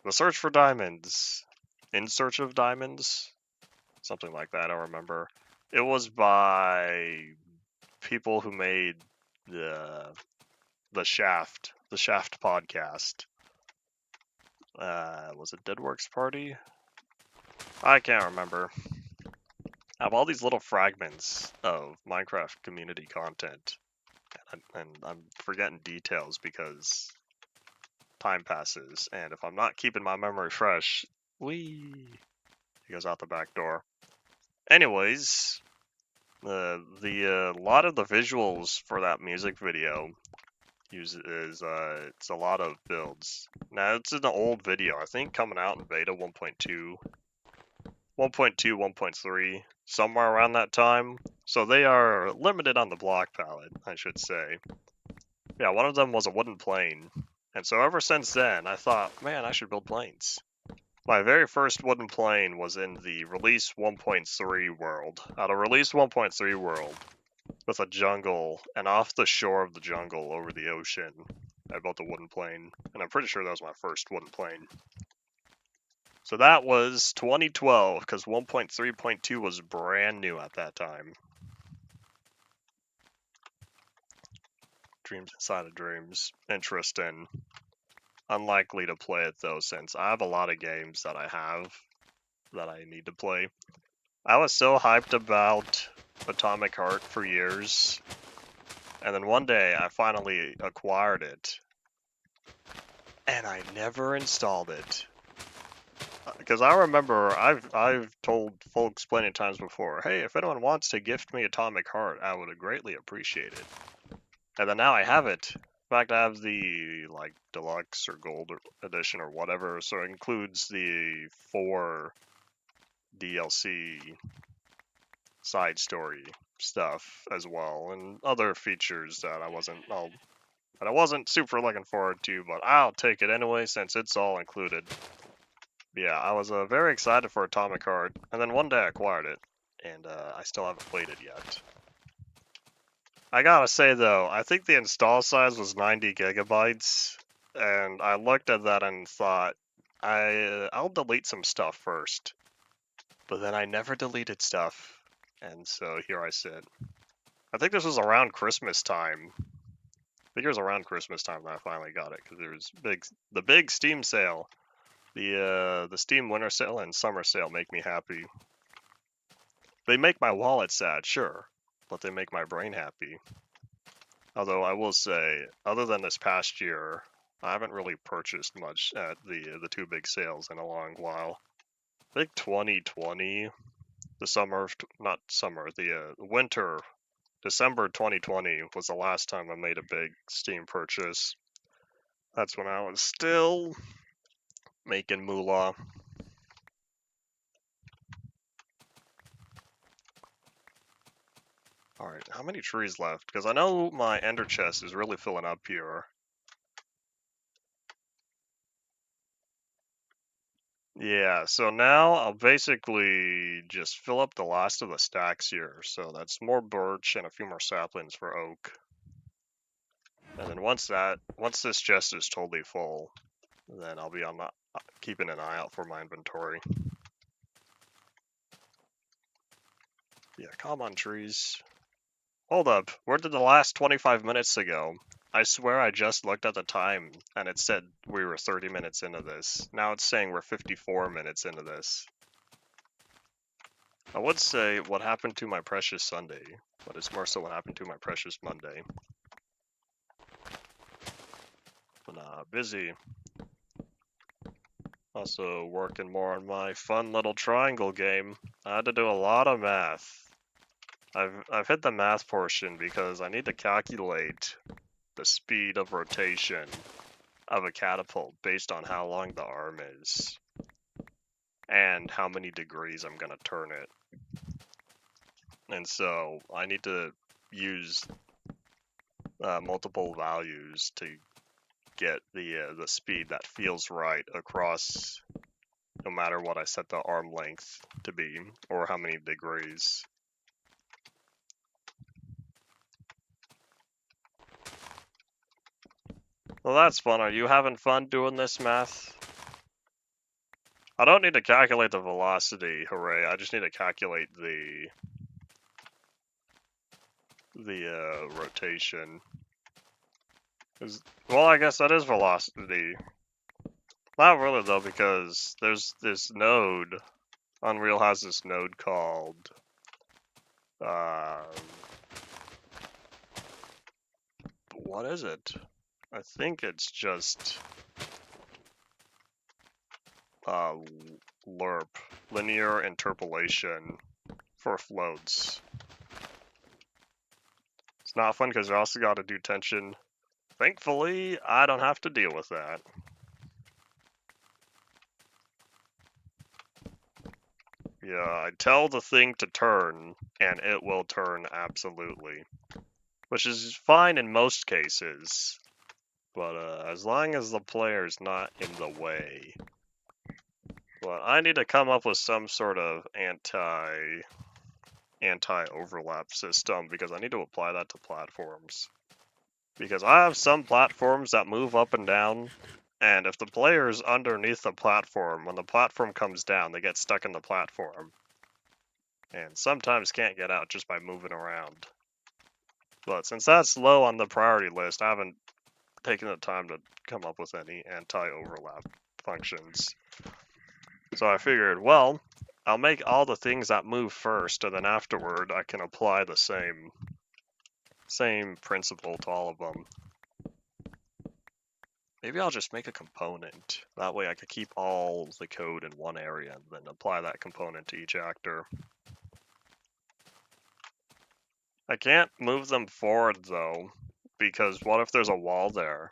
The Search for Diamonds. In Search of Diamonds? Something like that, I don't remember. It was by people who made the Shaft podcast. Was it Deadworks Party? I can't remember. I have all these little fragments of Minecraft community content, and I'm forgetting details because time passes, and if I'm not keeping my memory fresh, whee, he goes out the back door. Anyways, the lot of the visuals for that music video it's a lot of builds. Now it's an old video, I think coming out in beta 1.2, 1.3, somewhere around that time. So they are limited on the block palette, I should say. Yeah, one of them was a wooden plane. And so ever since then, I thought, man, I should build planes. My very first wooden plane was in the Release 1.3 world. Out of Release 1.3 world, with a jungle, and off the shore of the jungle over the ocean, I built a wooden plane. And I'm pretty sure that was my first wooden plane. So that was 2012, because 1.3.2 was brand new at that time. Dreams inside of dreams. Interesting. Unlikely to play it though, since I have a lot of games that I need to play. I was so hyped about Atomic Heart for years, and then one day I finally acquired it, and I never installed it. Because I remember I've told folks plenty of times before, hey, if anyone wants to gift me Atomic Heart, I would greatly appreciate it. And then now I have it. In fact, I have the like deluxe or gold edition or whatever, so it includes the 4 DLC side story stuff as well, and other features that I wasn't super looking forward to, but I'll take it anyway since it's all included. Yeah, I was very excited for Atomic Heart, and then one day I acquired it, and I still haven't played it yet. I gotta say though, I think the install size was 90 gigabytes, and I looked at that and thought, I'll delete some stuff first. But then I never deleted stuff, and so here I sit. I think this was around Christmas time. I think it was around Christmas time that I finally got it, because there was the big Steam sale. The Steam winter sale and summer sale make me happy. They make my wallet sad, sure, but they make my brain happy. Although I will say, other than this past year, I haven't really purchased much at the 2 big sales in a long while. I think 2020, the winter, December 2020 was the last time I made a big Steam purchase. That's when I was still making moolah. Alright, how many trees left? Because I know my ender chest is really filling up here. Yeah, so now I'll basically just fill up the last of the stacks here. So that's more birch and a few more saplings for oak. And then once this chest is totally full, then I'll be on keeping an eye out for my inventory. Yeah, come on, trees. Hold up, where did the last 25 minutes go? I swear I just looked at the time, and it said we were 30 minutes into this. Now it's saying we're 54 minutes into this. I would say what happened to my precious Sunday, but it's more so what happened to my precious Monday. Nah, busy. Also working more on my fun little triangle game. I had to do a lot of math. I've hit the math portion because I need to calculate the speed of rotation of a catapult based on how long the arm is and how many degrees I'm going to turn it. And so I need to use multiple values to get the speed that feels right across, no matter what I set the arm length to be or how many degrees. Well, that's fun. Are you having fun doing this math? I don't need to calculate the velocity, hooray. I just need to calculate the rotation. Well, I guess that is velocity. Not really though, because there's this node. Unreal has this node called what is it? I think it's just LIRP, linear interpolation for floats. It's not fun because you also got to do tension. Thankfully, I don't have to deal with that. Yeah, I tell the thing to turn, and it will turn absolutely. Which is fine in most cases. But as long as the player's not in the way. But I need to come up with some sort of anti-overlap system because I need to apply that to platforms. Because I have some platforms that move up and down, and if the player's underneath the platform, when the platform comes down, they get stuck in the platform. And sometimes can't get out just by moving around. But since that's low on the priority list, I haven't taken the time to come up with any anti-overlap functions. So I figured, well, I'll make all the things that move first, and then afterward I can apply the same principle to all of them. Maybe I'll just make a component. That way I could keep all the code in one area and then apply that component to each actor. I can't move them forward though, because what if there's a wall there?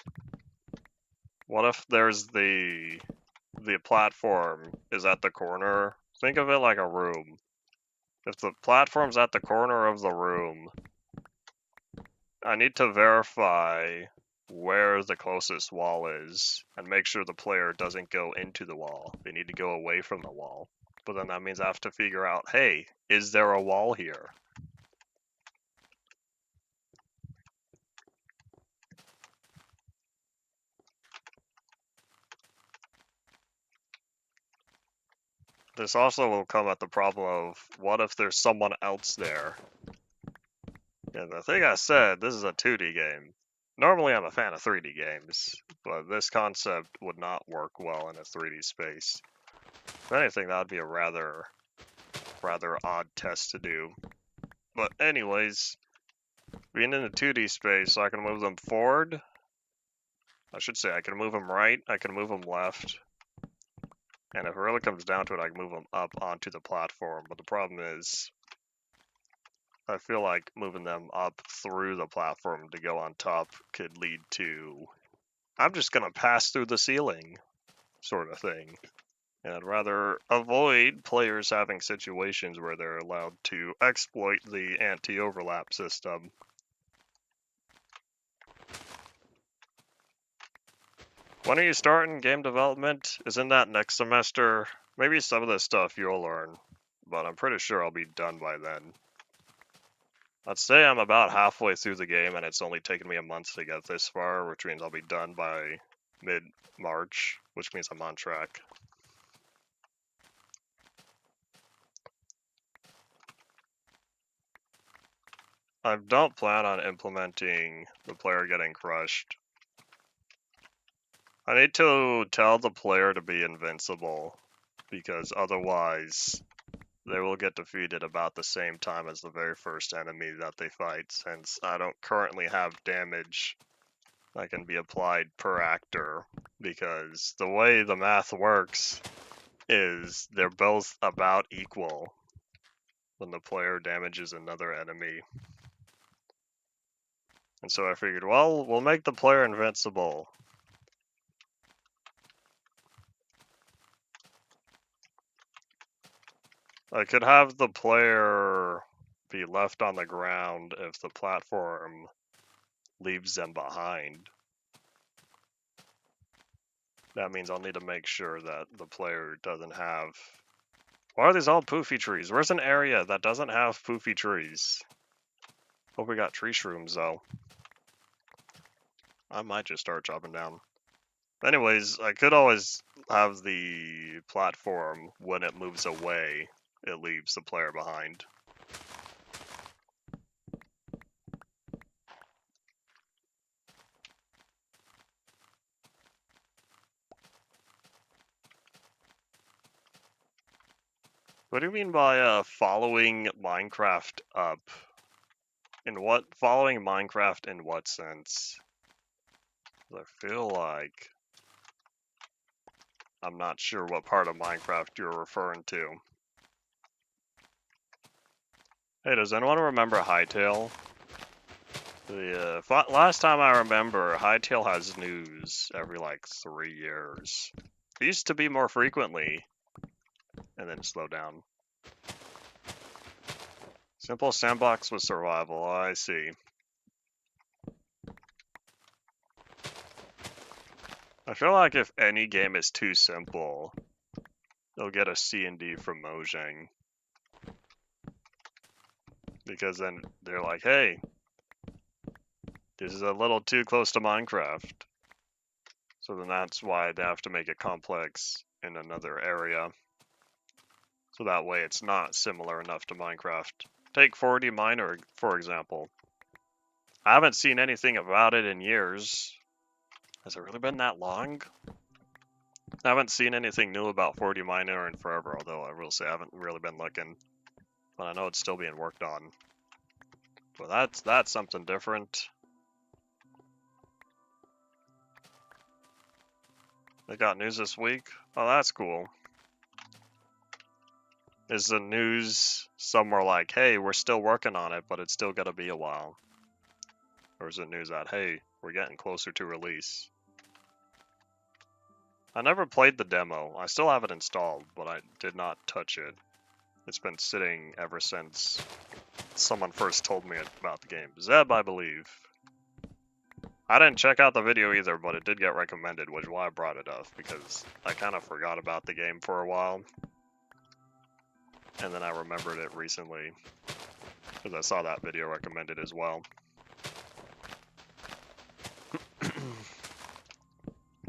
What if there's the platform is at the corner? Think of it like a room. If the platform's at the corner of the room, I need to verify where the closest wall is and make sure the player doesn't go into the wall. They need to go away from the wall. But then that means I have to figure out, hey, is there a wall here? This also will come at the problem of, what if there's someone else there? And the thing I said, this is a 2D game. Normally I'm a fan of 3D games, but this concept would not work well in a 3D space. If anything, that would be a rather odd test to do. But anyways, being in a 2D space, so I can move them forward. I should say I can move them right, I can move them left. And if it really comes down to it, I can move them up onto the platform. But the problem is, I feel like moving them up through the platform to go on top could lead to, I'm just gonna pass through the ceiling, sort of thing. And I'd rather avoid players having situations where they're allowed to exploit the anti-overlap system. When are you starting game development? Isn't that next semester? Maybe some of this stuff you'll learn, but I'm pretty sure I'll be done by then. Let's say I'm about halfway through the game and it's only taken me a month to get this far, which means I'll be done by mid-March, which means I'm on track. I don't plan on implementing the player getting crushed. I need to tell the player to be invincible, because otherwise they will get defeated about the same time as the very first enemy that they fight, since I don't currently have damage that can be applied per actor, because the way the math works is they're both about equal when the player damages another enemy. And so I figured, well, we'll make the player invincible. I could have the player be left on the ground if the platform leaves them behind. That means I'll need to make sure that the player doesn't have... Why are these all poofy trees? Where's an area that doesn't have poofy trees? Hope we got tree shrooms, though. I might just start chopping down. Anyways, I could always have the platform, when it moves away, it leaves the player behind. What do you mean by following Minecraft up? Following Minecraft in what sense? I feel like I'm not sure what part of Minecraft you're referring to. Hey, does anyone remember Hytale? The last time I remember, Hytale has news every like 3 years. It used to be more frequently, and then slow down. Simple sandbox with survival, I see. I feel like if any game is too simple, they'll get a C and D from Mojang. Because then they're like, hey, this is a little too close to Minecraft. So then that's why they have to make it complex in another area. So that way it's not similar enough to Minecraft. Take 4D Miner, for example. I haven't seen anything about it in years. Has it really been that long? I haven't seen anything new about 4D Miner in forever, although I will say I haven't really been looking. But I know it's still being worked on. Well, that's something different. They got news this week? Oh, that's cool. Is the news somewhere like, hey, we're still working on it, but it's still gonna be a while? Or is it news that, hey, we're getting closer to release? I never played the demo. I still have it installed, but I did not touch it. It's been sitting ever since someone first told me about the game. Zeb, I believe. I didn't check out the video either, but it did get recommended, which is why I brought it up, because I kind of forgot about the game for a while. And then I remembered it recently, because I saw that video recommended as well.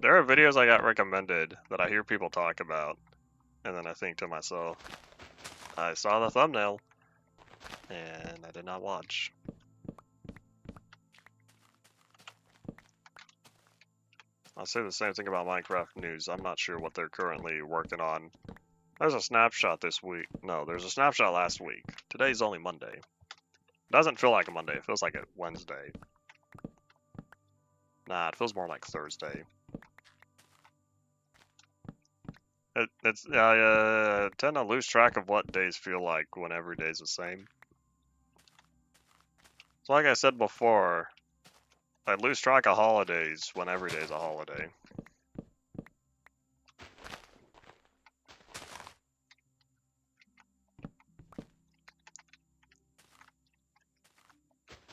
There are videos I got recommended that I hear people talk about, and then I think to myself, I saw the thumbnail, and I did not watch. I'll say the same thing about Minecraft news. I'm not sure what they're currently working on. There's a snapshot this week. No, there's a snapshot last week. Today's only Monday. It doesn't feel like a Monday. It feels like a Wednesday. Nah, it feels more like Thursday. I tend to lose track of what days feel like when every day's the same. So like I said before, I lose track of holidays when every day's a holiday.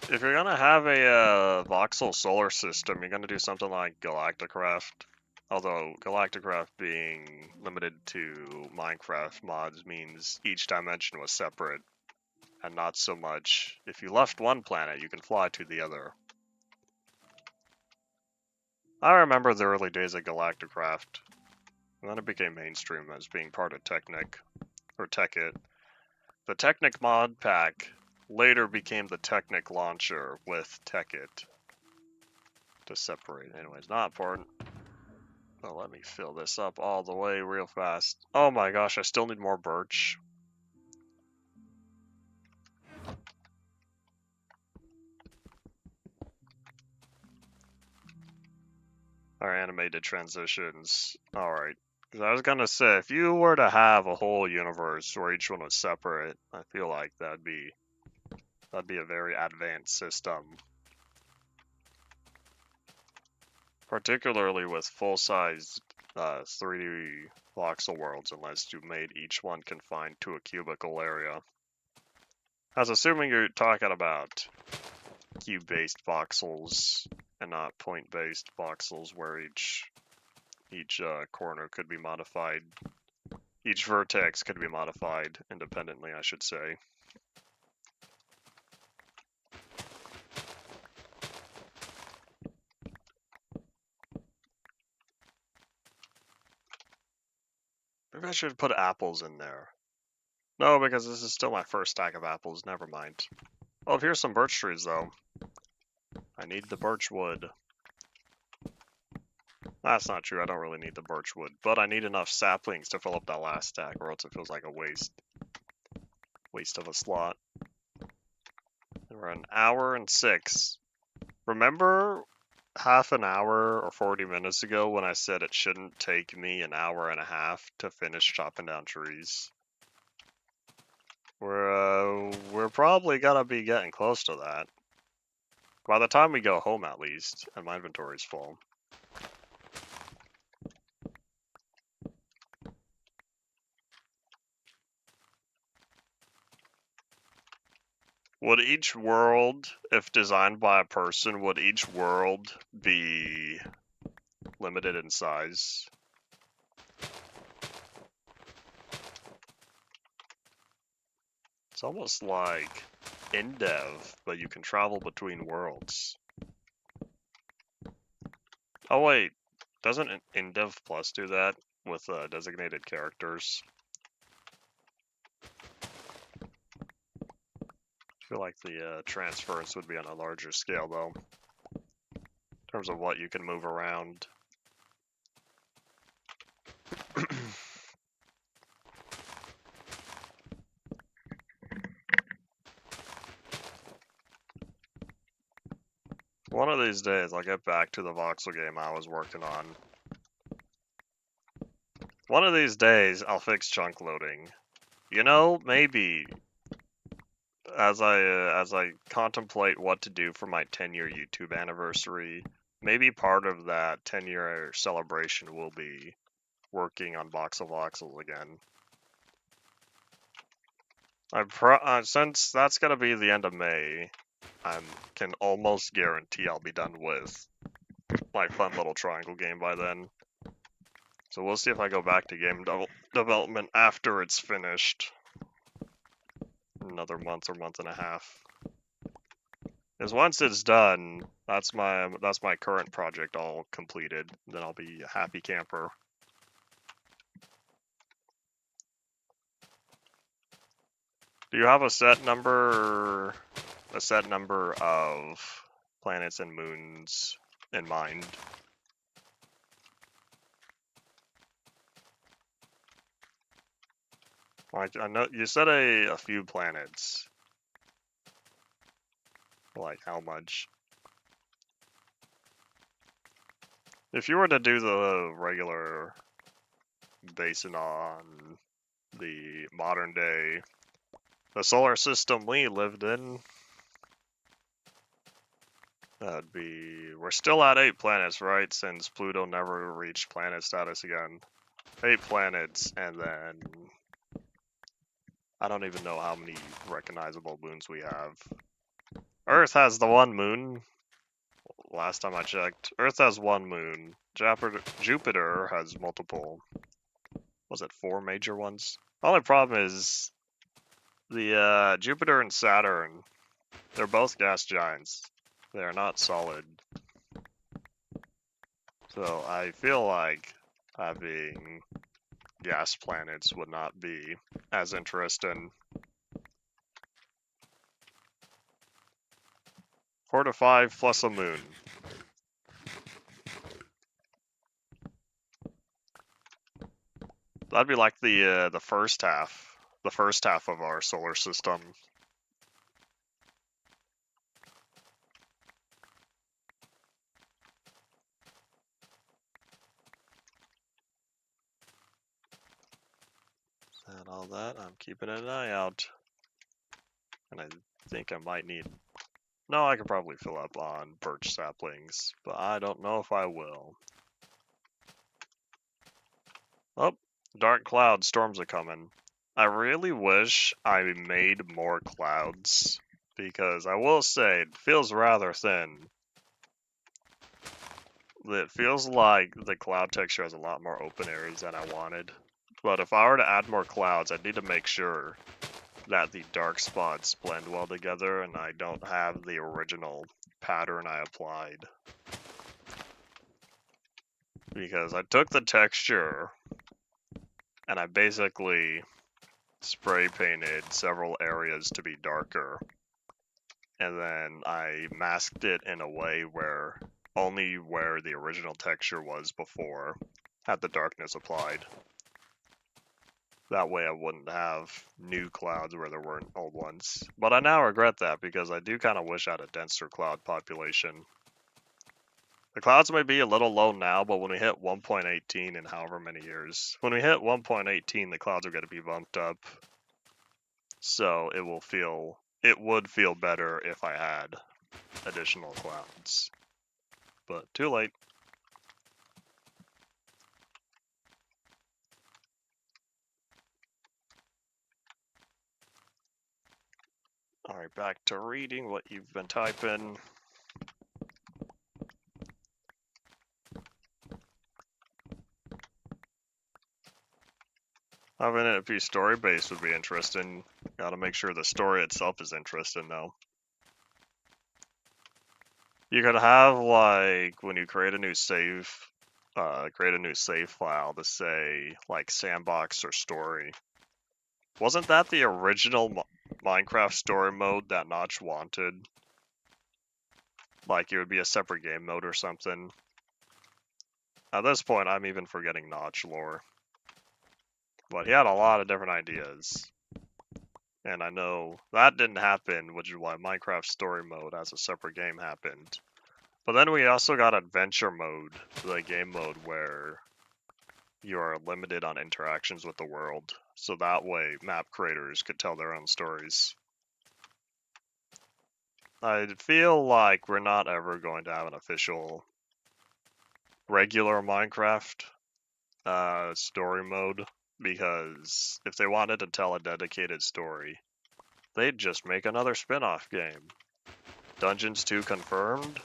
If you're gonna have a voxel solar system, you're gonna do something like Galacticraft. Although Galacticraft being limited to Minecraft mods means each dimension was separate, and not so much if you left one planet, you can fly to the other. I remember the early days of Galacticraft, and then it became mainstream as being part of Technic, or Tekkit. The Technic mod pack later became the Technic launcher with Tekkit to separate. Anyways, not important. Well, let me fill this up all the way real fast. Oh my gosh, I still need more birch. Our animated transitions. Alright. I was gonna say, if you were to have a whole universe where each one was separate, I feel like that'd be a very advanced system. Particularly with full-size 3D voxel worlds unless you made each one confined to a cubicle area. I was assuming you're talking about cube-based voxels and not point-based voxels where each corner could be modified. Each vertex could be modified independently, I should say. Maybe I should put apples in there. No, because this is still my first stack of apples. Never mind. Oh, here's some birch trees, though. I need the birch wood. That's not true. I don't really need the birch wood, but I need enough saplings to fill up that last stack, or else it feels like a waste. Waste of a slot. And we're an hour and 6. Remember half an hour or 40 minutes ago when I said it shouldn't take me an hour and a half to finish chopping down trees? We're probably gonna be getting close to that. By the time we go home, at least, and my inventory's full. Would each world, if designed by a person, would each world be limited in size? It's almost like InDev, but you can travel between worlds. Oh wait, doesn't InDev Plus do that with designated characters? I feel like the transference would be on a larger scale though, in terms of what you can move around. One of these days, I'll get back to the voxel game I was working on. One of these days, I'll fix chunk loading. You know, maybe as I contemplate what to do for my 10-year YouTube anniversary, maybe part of that 10-year celebration will be working on voxels again. Since that's gonna be the end of May, I can almost guarantee I'll be done with my fun little triangle game by then. So we'll see if I go back to game development after it's finished. Another month or month and a half. Because once it's done, that's my current project all completed. Then I'll be a happy camper. Do you have a set number of planets and moons in mind? Like, I know you said a few planets. Like, how much? If you were to do the regular based on the modern day, the solar system we lived in, that'd be, we're still at 8 planets, right? Since Pluto never reached planet status again. 8 planets, and then I don't even know how many recognizable moons we have. Earth has the 1 moon. Last time I checked, Earth has 1 moon. Jupiter has multiple. Was it 4 major ones? The only problem is the Jupiter and Saturn. They're both gas giants. They are not solid. So I feel like having gas planets would not be as interesting. 4 to 5 plus a moon. That'd be like the first half of our solar system. And all that, I'm keeping an eye out. And I think I might need... No, I could probably fill up on birch saplings, but I don't know if I will. Oh, dark cloud storms are coming. I really wish I made more clouds, because I will say it feels rather thin. It feels like the cloud texture has a lot more open areas than I wanted. But if I were to add more clouds, I'd need to make sure that the dark spots blend well together and I don't have the original pattern I applied. Because I took the texture and I basically spray painted several areas to be darker. And then I masked it in a way where only where the original texture was before had the darkness applied. That way I wouldn't have new clouds where there weren't old ones. But I now regret that because I do kind of wish I had a denser cloud population. The clouds may be a little low now, but when we hit 1.18 in however many years, when we hit 1.18, the clouds are going to be bumped up. So it would feel better if I had additional clouds. But too late. Alright, back to reading what you've been typing. Having it be story-based would be interesting. Gotta make sure the story itself is interesting, though. You could have, like, when you create a new save file to say, like, sandbox or story. Wasn't that the original Minecraft story mode that Notch wanted? Like, it would be a separate game mode or something. At this point, I'm even forgetting Notch lore. But he had a lot of different ideas. And I know that didn't happen, which is why Minecraft story mode as a separate game happened. But then we also got adventure mode, the game mode where you are limited on interactions with the world. So that way map creators could tell their own stories. I feel like we're not ever going to have an official regular Minecraft story mode, because if they wanted to tell a dedicated story, they'd just make another spin-off game. Dungeons 2 confirmed?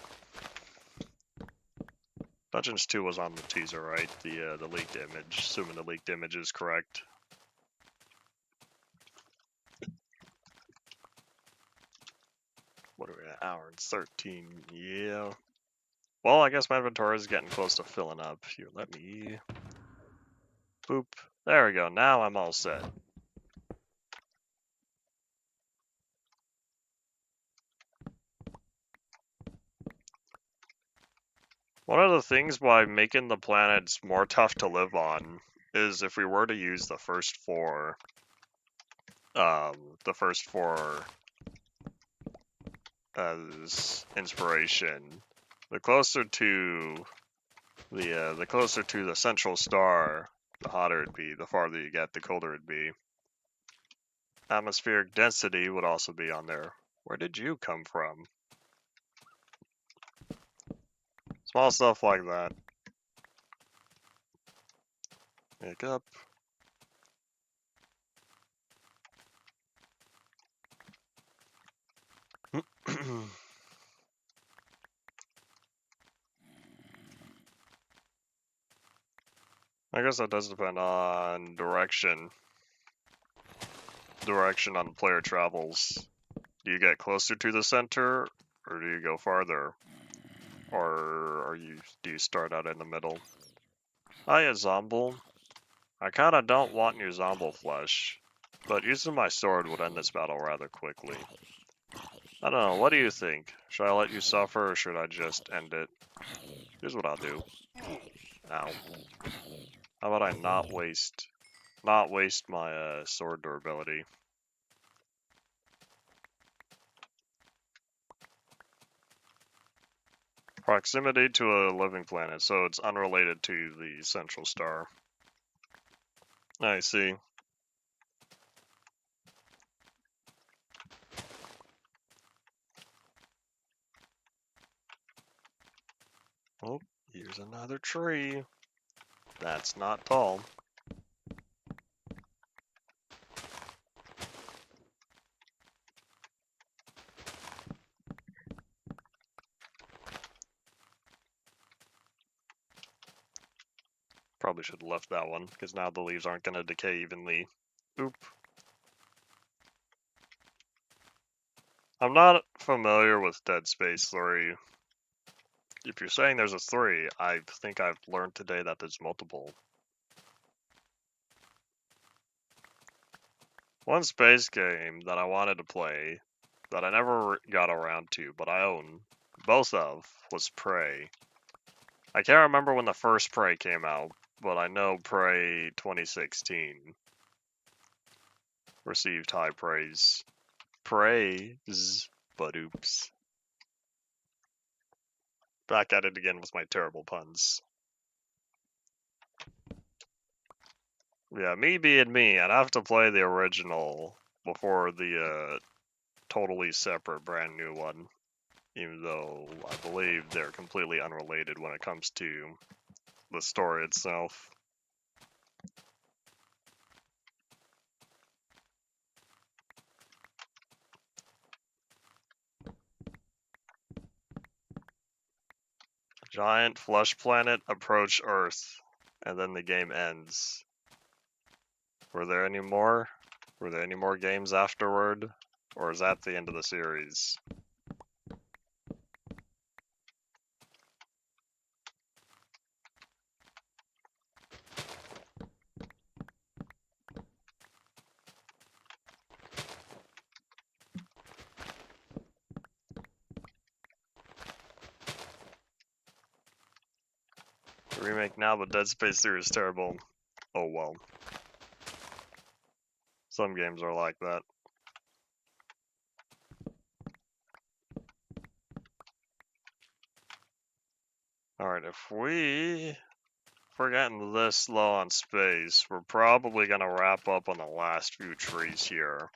Dungeons 2 was on the teaser, right? The leaked image, assuming the leaked image is correct. What are we at? Hour and 13, yeah. Well, I guess my inventory is getting close to filling up. Here, let me... Boop. There we go, now I'm all set. One of the things by making the planets more tough to live on is if we were to use the first four as inspiration, the closer to the central star, the hotter it'd be. The farther you get, the colder it'd be. Atmospheric density would also be on there. Where did you come from? Small stuff like that. Pick up. I guess that does depend on direction. Direction on player travels. Do you get closer to the center, or do you go farther? Or do you start out in the middle? Hiya, Zomble. I kinda don't want your Zomble flesh, but using my sword would end this battle rather quickly. I don't know, what do you think? Should I let you suffer, or should I just end it? Here's what I'll do. Ow. How about I not waste my sword durability? Proximity to a living planet, so it's unrelated to the central star. I see. Oh, here's another tree. That's not tall. Probably should have left that one, because now the leaves aren't going to decay evenly. Oop. I'm not familiar with Dead Space 3. If you're saying there's a 3, I think I've learned today that there's multiple. One space game that I wanted to play, that I never got around to, but I own both of, was Prey. I can't remember when the first Prey came out, but I know Prey 2016 received high praise. Praise, but oops. Back at it again with my terrible puns. Yeah, me being me, I'd have to play the original before the totally separate brand new one. Even though I believe they're completely unrelated when it comes to the story itself. Giant flesh planet approach Earth, and then the game ends. Were there any more? Were there any more games afterward? Or is that the end of the series? The remake now, but Dead Space 3 is terrible. Oh well. Some games are like that. Alright, if we're getting this low on space, we're probably gonna wrap up on the last few trees here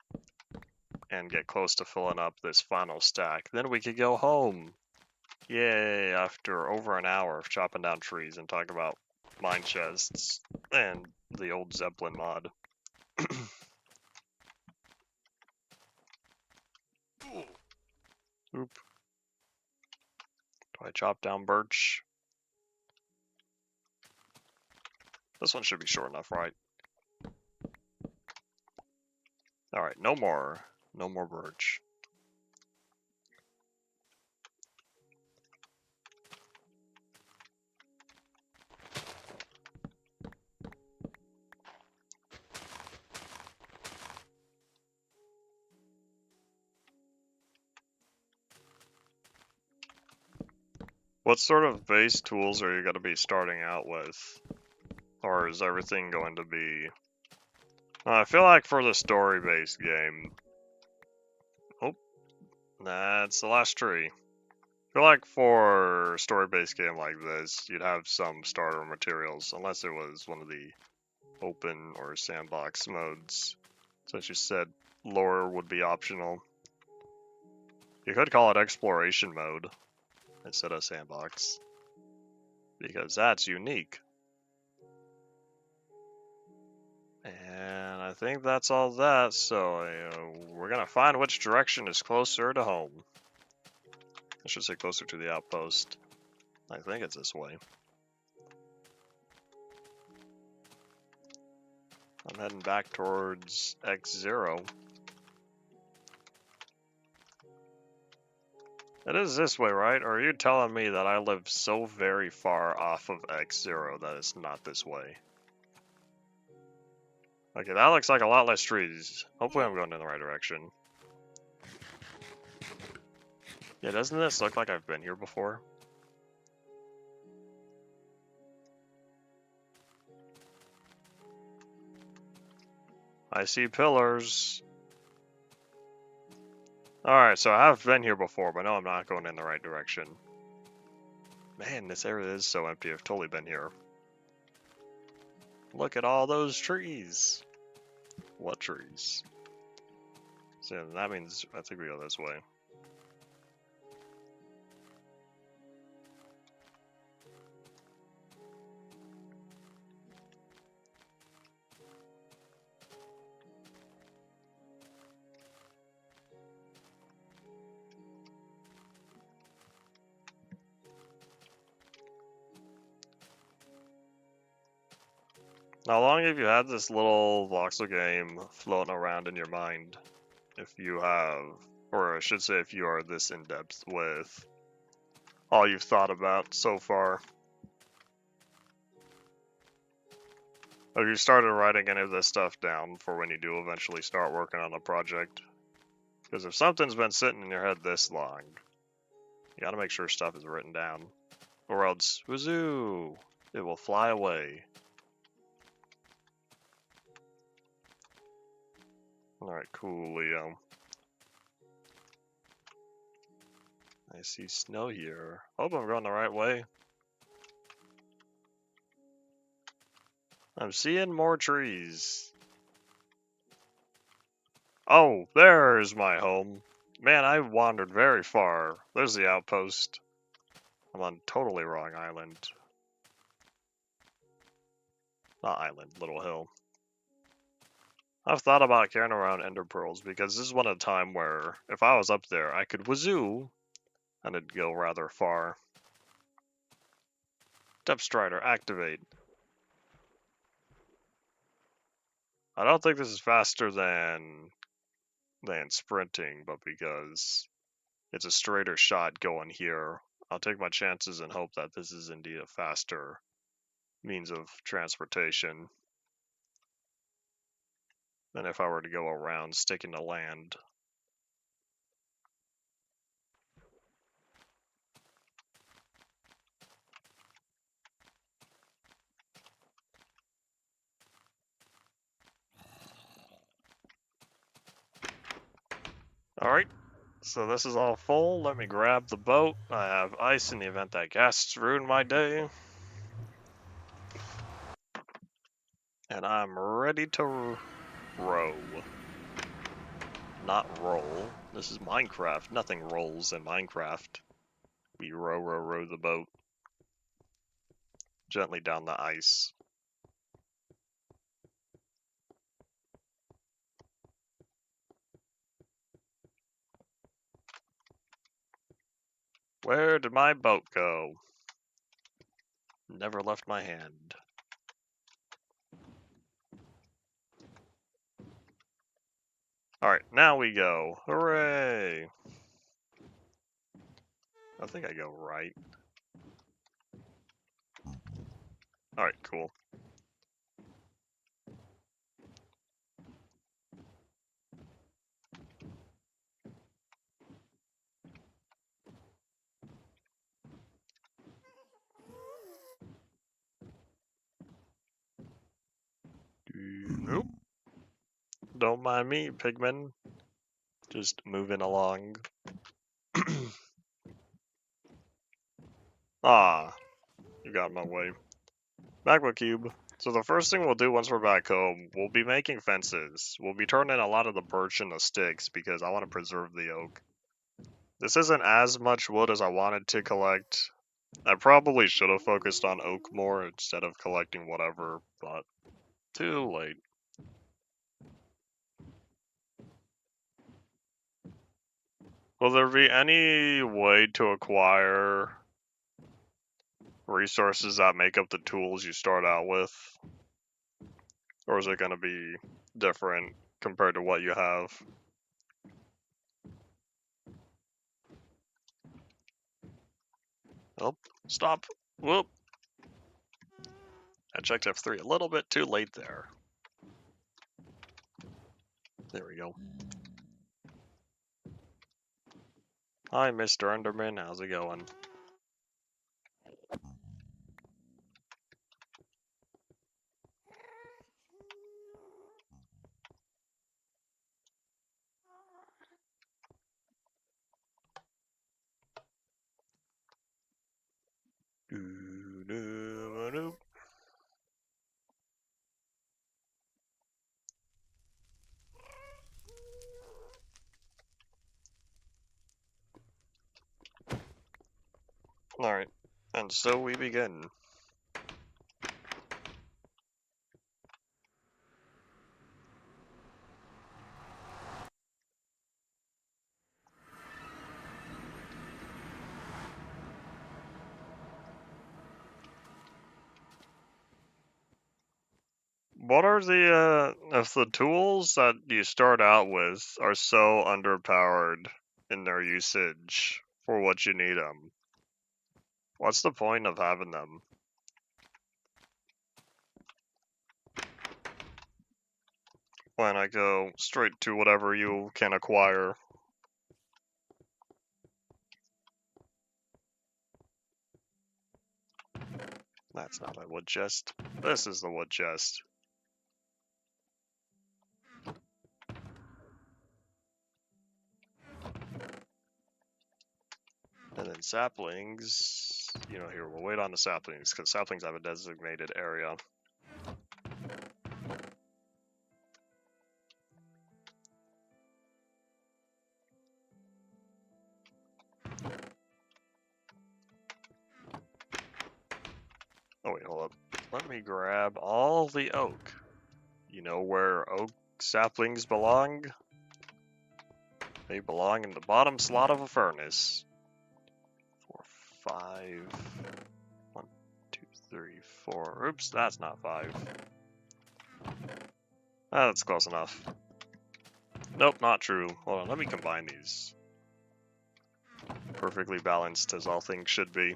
and get close to filling up this final stack. Then we could go home. Yay, after over an hour of chopping down trees and talking about mine chests and the old Zeppelin mod. Oop. Do I chop down birch? This one should be short enough, right? Alright, no more. No more birch. What sort of base tools are you going to be starting out with? Or is everything going to be... I feel like for the story-based game... Oh, that's the last tree. I feel like for a story-based game like this, you'd have some starter materials, unless it was one of the open or sandbox modes. Since you said lore would be optional. You could call it exploration mode instead of sandbox, because that's unique. And I think that's all that, so we're gonna find which direction is closer to home. I should say closer to the outpost. I think it's this way. I'm heading back towards X0. It is this way, right? Or are you telling me that I live so very far off of X0 that it's not this way? Okay, that looks like a lot less trees. Hopefully I'm going in the right direction. Yeah, doesn't this look like I've been here before? I see pillars. Alright, so I have been here before, but no, I'm not going in the right direction. Man, this area is so empty. I've totally been here. Look at all those trees. What trees? So that means I think we go this way. How long have you had this little voxel game floating around in your mind? If you have, or I should say if you are this in-depth with all you've thought about so far. Have you started writing any of this stuff down for when you do eventually start working on a project? Because if something's been sitting in your head this long, you gotta make sure stuff is written down. Or else, wazoo, it will fly away. Alright, cool, Leo. I see snow here. Hope I'm going the right way. I'm seeing more trees. Oh, there's my home. Man, I wandered very far. There's the outpost. I'm on totally wrong island. Not island, little hill. I've thought about carrying around ender pearls because this is one of the time where if I was up there, I could wazoo and it'd go rather far. Depth Strider, activate. I don't think this is faster than sprinting, but because it's a straighter shot going here, I'll take my chances and hope that this is indeed a faster means of transportation than if I were to go around sticking to land. Alright, so this is all full. Let me grab the boat. I have ice in the event that guests ruin my day. And I'm ready to row. Not roll. This is Minecraft. Nothing rolls in Minecraft. We row the boat gently down the ice. Where did my boat go? Never left my hand. Alright, now we go. Hooray! I think I go right. Alright, cool. Nope. Don't mind me, pigman. Just moving along. Ah, you got in my way. Magma Cube. So the first thing we'll do once we're back home, we'll be making fences. We'll be turning a lot of the birch into sticks because I want to preserve the oak. This isn't as much wood as I wanted to collect. I probably should have focused on oak more instead of collecting whatever, but too late. Will there be any way to acquire resources that make up the tools you start out with? Or is it going to be different compared to what you have? Oh, stop. Whoop. I checked F3 a little bit too late there. There we go. Hi, Mr. Enderman. How's it going? Alright, and so we begin. What are the, if the tools that you start out with are so underpowered in their usage for what you need them, what's the point of having them? When I go straight to whatever you can acquire. That's not a wood chest. This is the wood chest. And then saplings, here, we'll wait on the saplings, because saplings have a designated area. Oh wait, hold up. Let me grab all the oak. You know where oak saplings belong? They belong in the bottom slot of a furnace. 4, 5. 1, 2, 3, 4. Oops, that's not 5. That's close enough. Nope, not true. Hold on, let me combine these. Perfectly balanced as all things should be.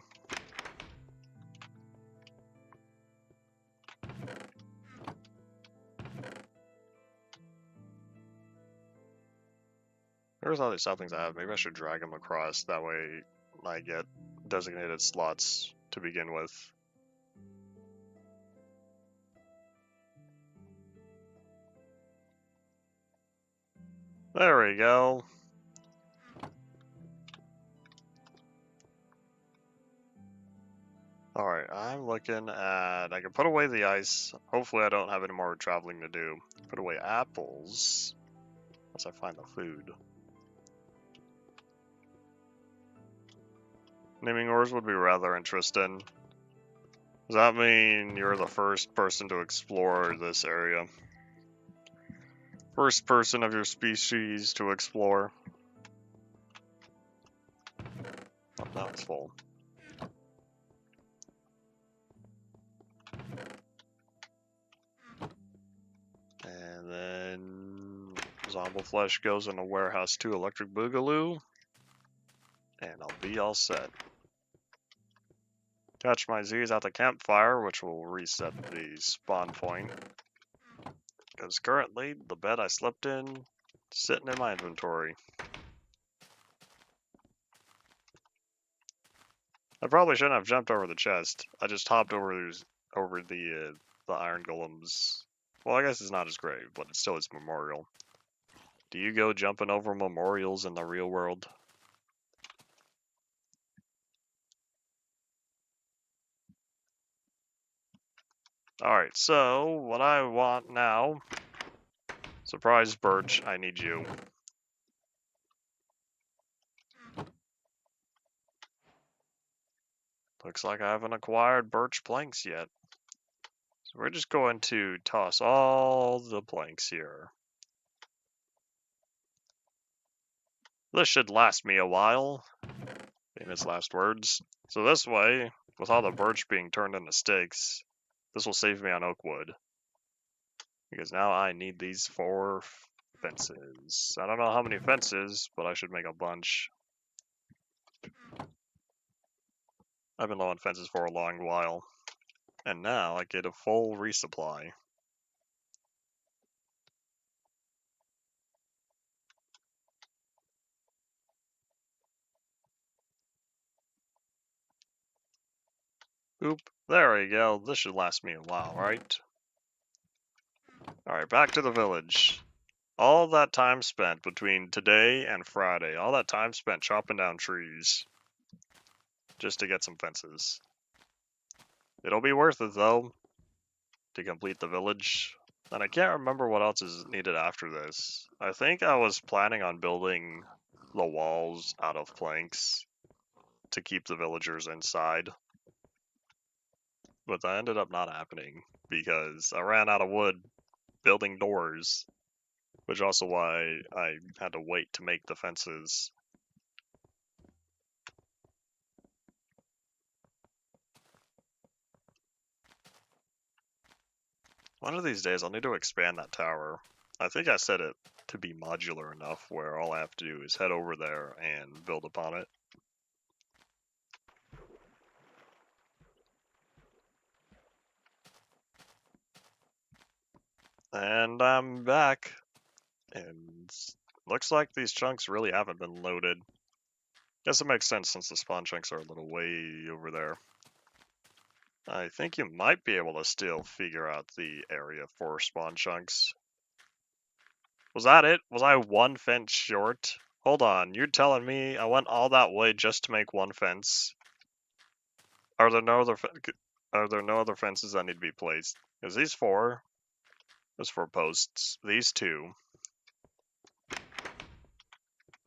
There's all these saplings I have. Maybe I should drag them across. That way I get designated slots to begin with. There we go. Alright, I'm looking at... I can put away the ice. Hopefully I don't have any more traveling to do. Put away apples. Once I find the food. Naming ores would be rather interesting. Does that mean you're the first person to explore this area? First person of your species to explore. Oh, now it's full. And then Zombie Flesh goes into Warehouse 2 Electric Boogaloo. And I'll be all set. Catch my Z's at the campfire, which will reset the spawn point. Because currently, the bed I slept in is sitting in my inventory. I probably shouldn't have jumped over the chest. I just hopped over the iron golems. Well, I guess it's not as great, but it still is memorial. Do you go jumping over memorials in the real world? Alright, so what I want now... Surprise, Birch, I need you. Looks like I haven't acquired birch planks yet. So we're just going to toss all the planks here. This should last me a while. Famous last words. So this way, with all the birch being turned into sticks, this will save me on oak wood. Because now I need these 4 fences. I don't know how many fences, but I should make a bunch. I've been low on fences for a long while. And now I get a full resupply. Oop, there we go. This should last me a while, right? Alright, back to the village. All that time spent between today and Friday, all that time spent chopping down trees. Just to get some fences. It'll be worth it, though, to complete the village. And I can't remember what else is needed after this. I think I was planning on building the walls out of planks to keep the villagers inside. But that ended up not happening because I ran out of wood building doors, which is also why I had to wait to make the fences. One of these days I'll need to expand that tower. I think I set it to be modular enough where all I have to do is head over there and build upon it. And I'm back. And looks like these chunks really haven't been loaded. Guess it makes sense since the spawn chunks are a little way over there. I think you might be able to still figure out the area for spawn chunks. Was that it? Was I one fence short? Hold on, you're telling me I went all that way just to make one fence? Are there no other fences that need to be placed? Because these four, those 4 posts, these 2.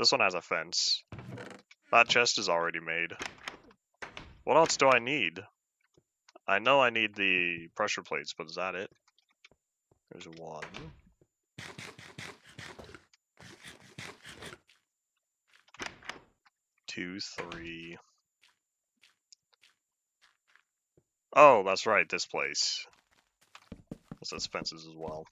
This one has a fence. That chest is already made. What else do I need? I know I need the pressure plates, but is that it? There's 1. 2, 3. Oh, that's right, this place. This has fences as well.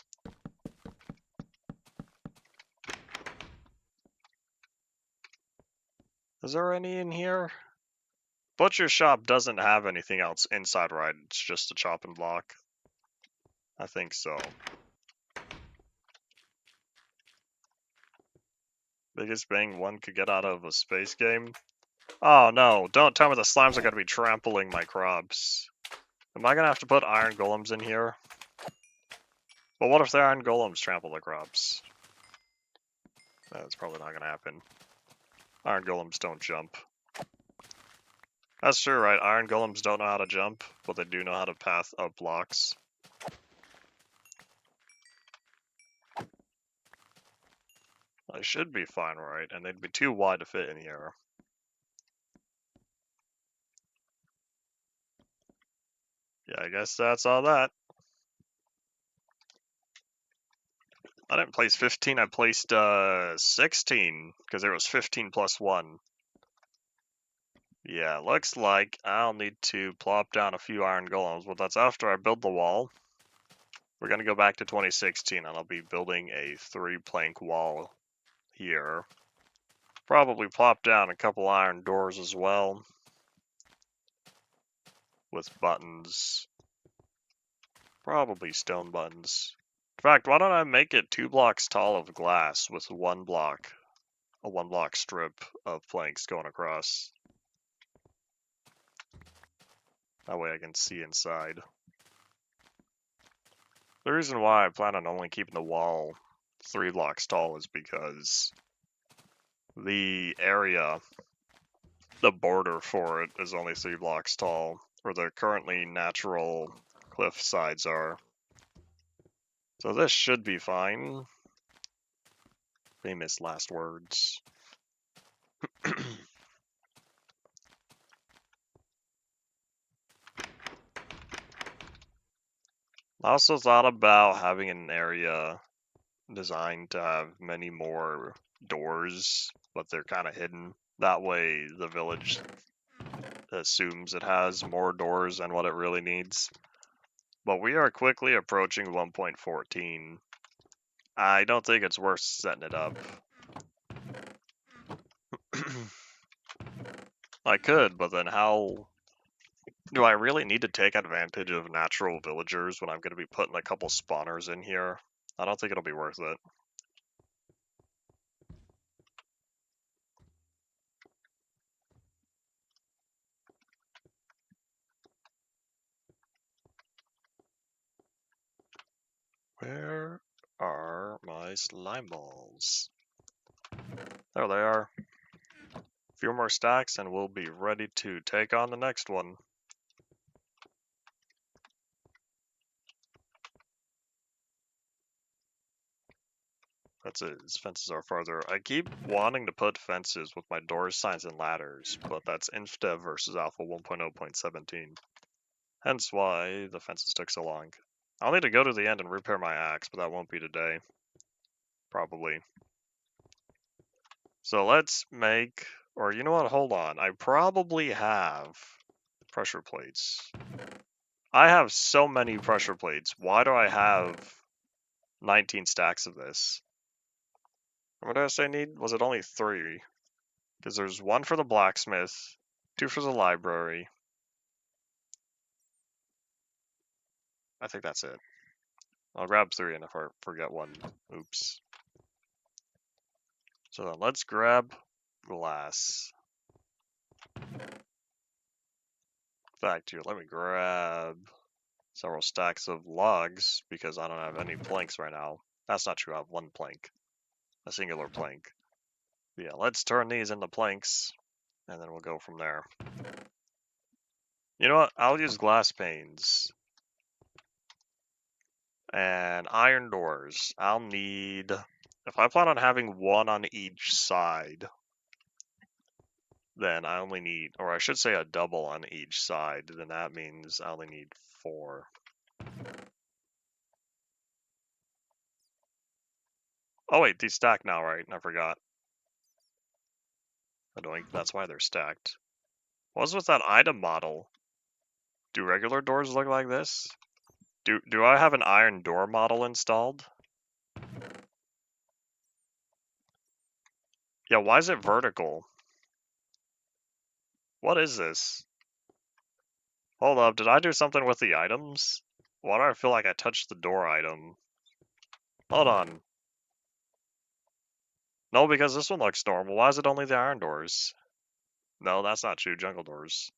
Is there any in here? Butcher shop doesn't have anything else inside, right? It's just a chopping block. I think so. Biggest bang one could get out of a space game? Oh no, don't tell me the slimes are going to be trampling my crops. Am I going to have to put iron golems in here? But what if the iron golems trample the crops? That's probably not going to happen. Iron golems don't jump. That's true, right? Iron golems don't know how to jump, but they do know how to path up blocks. They should be fine, right? And they'd be too wide to fit in here. Yeah, I guess that's all that. I didn't place 15, I placed 16, because there was 15 plus 1. Yeah, looks like I'll need to plop down a few iron golems, but that's after I build the wall. We're going to go back to 2016, and I'll be building a 3-plank wall here. Probably plop down a couple iron doors as well, with buttons. Probably stone buttons. In fact, why don't I make it 2 blocks tall of glass with a 1 block strip of planks going across. That way I can see inside. The reason why I plan on only keeping the wall 3 blocks tall is because the area, the border for it, is only 3 blocks tall, where the currently natural cliff sides are. So this should be fine. Famous last words. I also thought about having an area designed to have many more doors, but they're kind of hidden. That way the village assumes it has more doors than what it really needs. But we are quickly approaching 1.14. I don't think it's worth setting it up. I could, but then how do I really need to take advantage of natural villagers when I'm going to be putting a couple spawners in here? I don't think it'll be worth it. Where are my slime balls? There they are. A few more stacks and we'll be ready to take on the next one. That's it, his fences are farther. I keep wanting to put fences with my doors, signs, and ladders, but that's InfDev versus Alpha 1.0.17. Hence why the fences took so long. I'll need to go to the end and repair my axe, but that won't be today. Probably. So let's make, or you know what, hold on. I probably have pressure plates. I have so many pressure plates. Why do I have 19 stacks of this? What did I say I need? Was it only 3? Because there's 1 for the blacksmith, 2 for the library. I think that's it. I'll grab 3, and if I forget 1, oops. So then let's grab glass. Fact here, let me grab several stacks of logs because I don't have any planks right now. That's not true, I have 1 plank. A singular plank. Yeah, let's turn these into planks, and then we'll go from there. You know what? I'll use glass panes. And iron doors. I'll need... If I plan on having 1 on each side, then I only need... Or I should say a double on each side. Then that means I only need 4. Oh wait, these stack now, right? I forgot. That's why they're stacked. What's with that item model? Do regular doors look like this? Do I have an iron door model installed? Yeah, why is it vertical? What is this? Hold up, did I do something with the items? Why do I feel like I touched the door item? Hold on. No, because this one looks normal. Why is it only the iron doors? No, that's not true. Jungle doors.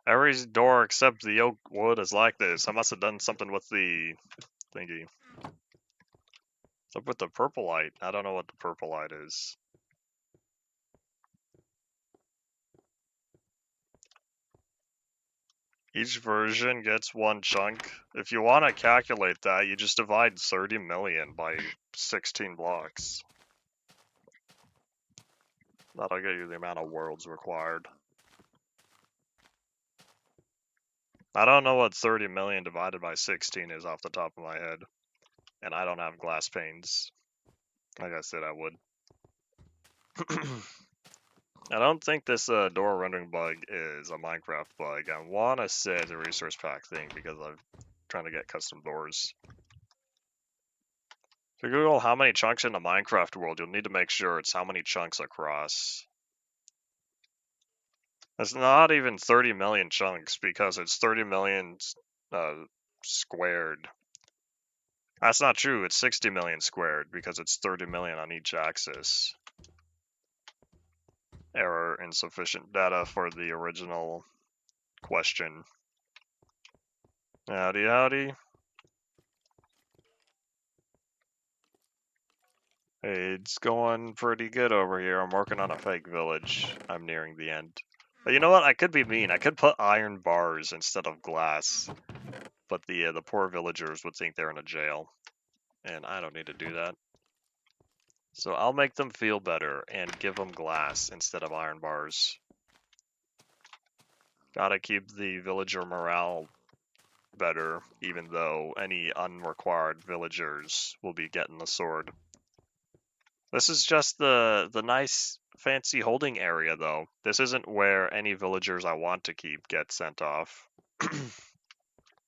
Every door except the oak wood is like this. I must have done something with the thingy. What's up with the purple light? I don't know what the purple light is. Each version gets 1 chunk. If you want to calculate that, you just divide 30 million by 16 blocks. That'll get you the amount of worlds required. I don't know what 30 million divided by 16 is off the top of my head. And I don't have glass panes. Like I said, I would. I don't think this door rendering bug is a Minecraft bug. I want to say it's a resource pack thing because I'm trying to get custom doors. If you Google how many chunks in the Minecraft world, you'll need to make sure it's how many chunks across. It's not even 30 million chunks because it's 30 million squared. That's not true. It's 60 million squared because it's 30 million on each axis. Error, insufficient data for the original question. Howdy, howdy. Hey, it's going pretty good over here. I'm working on a fake village. I'm nearing the end. But you know what? I could be mean. I could put iron bars instead of glass. But the poor villagers would think they're in a jail. And I don't need to do that. So I'll make them feel better and give them glass instead of iron bars. Gotta keep the villager morale better, even though any unrequired villagers will be getting the sword. This is just the nice fancy holding area though. This isn't where any villagers I want to keep get sent off.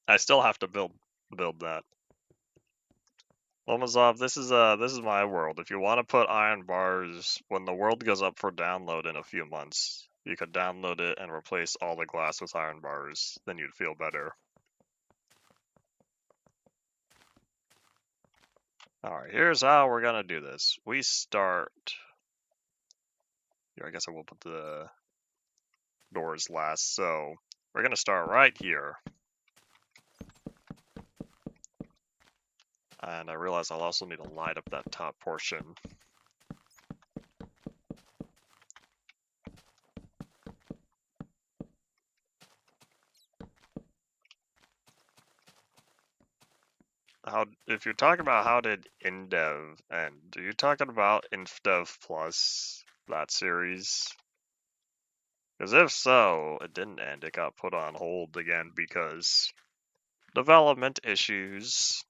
I still have to build that. Lomazov, this is my world. If you want to put iron bars when the world goes up for download in a few months, you could download it and replace all the glass with iron bars. Then you'd feel better. Alright, here's how we're gonna do this. We start... Here, I guess I will put the doors last. So, we're gonna start right here. And I realize I'll also need to light up that top portion. If you're talking about how did InDev end, are you talking about InfDev Plus, that series? Because if so, it didn't end. It got put on hold again because development issues.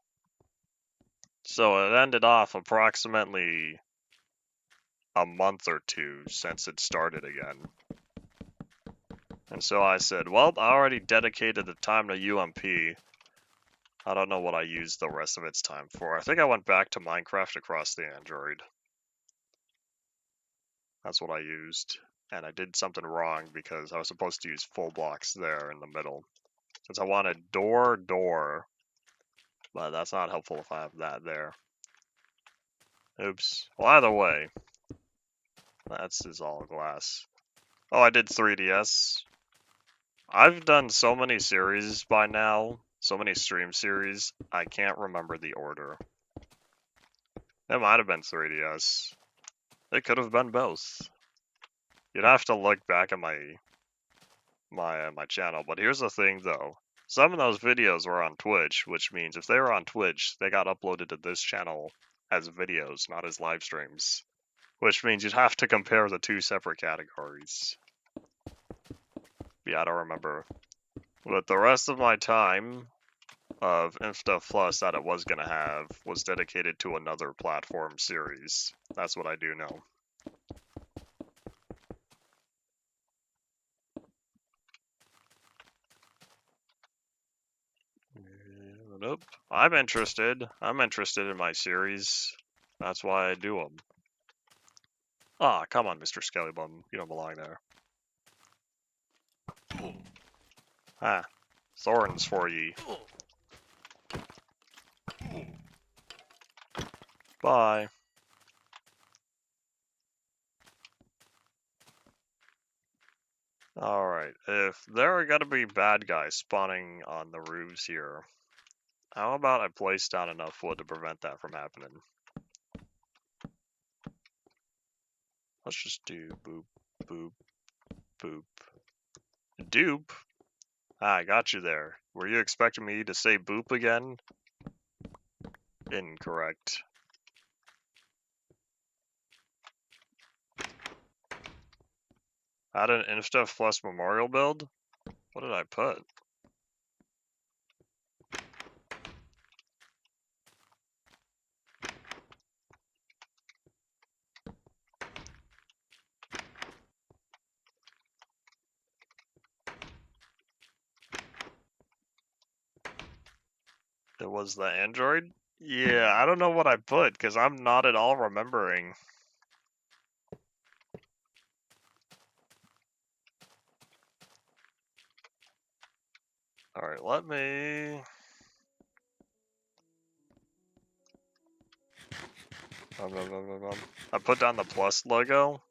So it ended off approximately a month or two since it started again. And so I said, well, I already dedicated the time to UMP. I don't know what I used the rest of its time for. I think I went back to Minecraft across the Android. That's what I used. And I did something wrong because I was supposed to use full blocks there in the middle. Since I wanted door, but that's not helpful if I have that there. Oops. Well, either way, that's is all glass. Oh, I did 3DS. I've done so many series by now, so many stream series, I can't remember the order. It might have been 3DS. It could have been both. You'd have to look back at my channel, but here's the thing though. Some of those videos were on Twitch, which means if they were on Twitch, they got uploaded to this channel as videos, not as live streams. Which means you'd have to compare the two separate categories. Yeah, I don't remember. But the rest of my time of Insta Plus that it was gonna have was dedicated to another platform series. That's what I do know. Nope. I'm interested. I'm interested in my series. That's why I do them. Ah, come on, Mr. Skellybum. You don't belong there. Ah, thorns for ye. Bye. Alright, if there are gonna be bad guys spawning on the roofs here, how about I place down enough wood to prevent that from happening? Let's just do boop, boop, boop. Dupe? Ah, I got you there. Were you expecting me to say boop again? Incorrect. Had an Insta Plus memorial build? What did I put? It was the Android? Yeah, I don't know what I put, because I'm not at all remembering. Alright, let me... I put down the plus logo.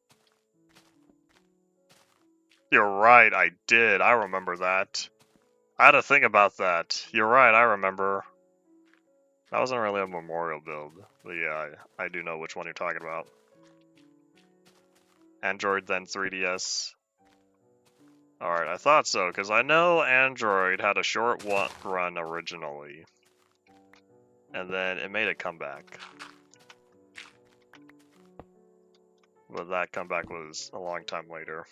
You're right, I did. I remember that. I had to think about that. You're right, I remember. That wasn't really a memorial build, but yeah, I do know which one you're talking about. Android, then 3DS. Alright, I thought so, because I know Android had a short run originally. And then it made a comeback. But that comeback was a long time later.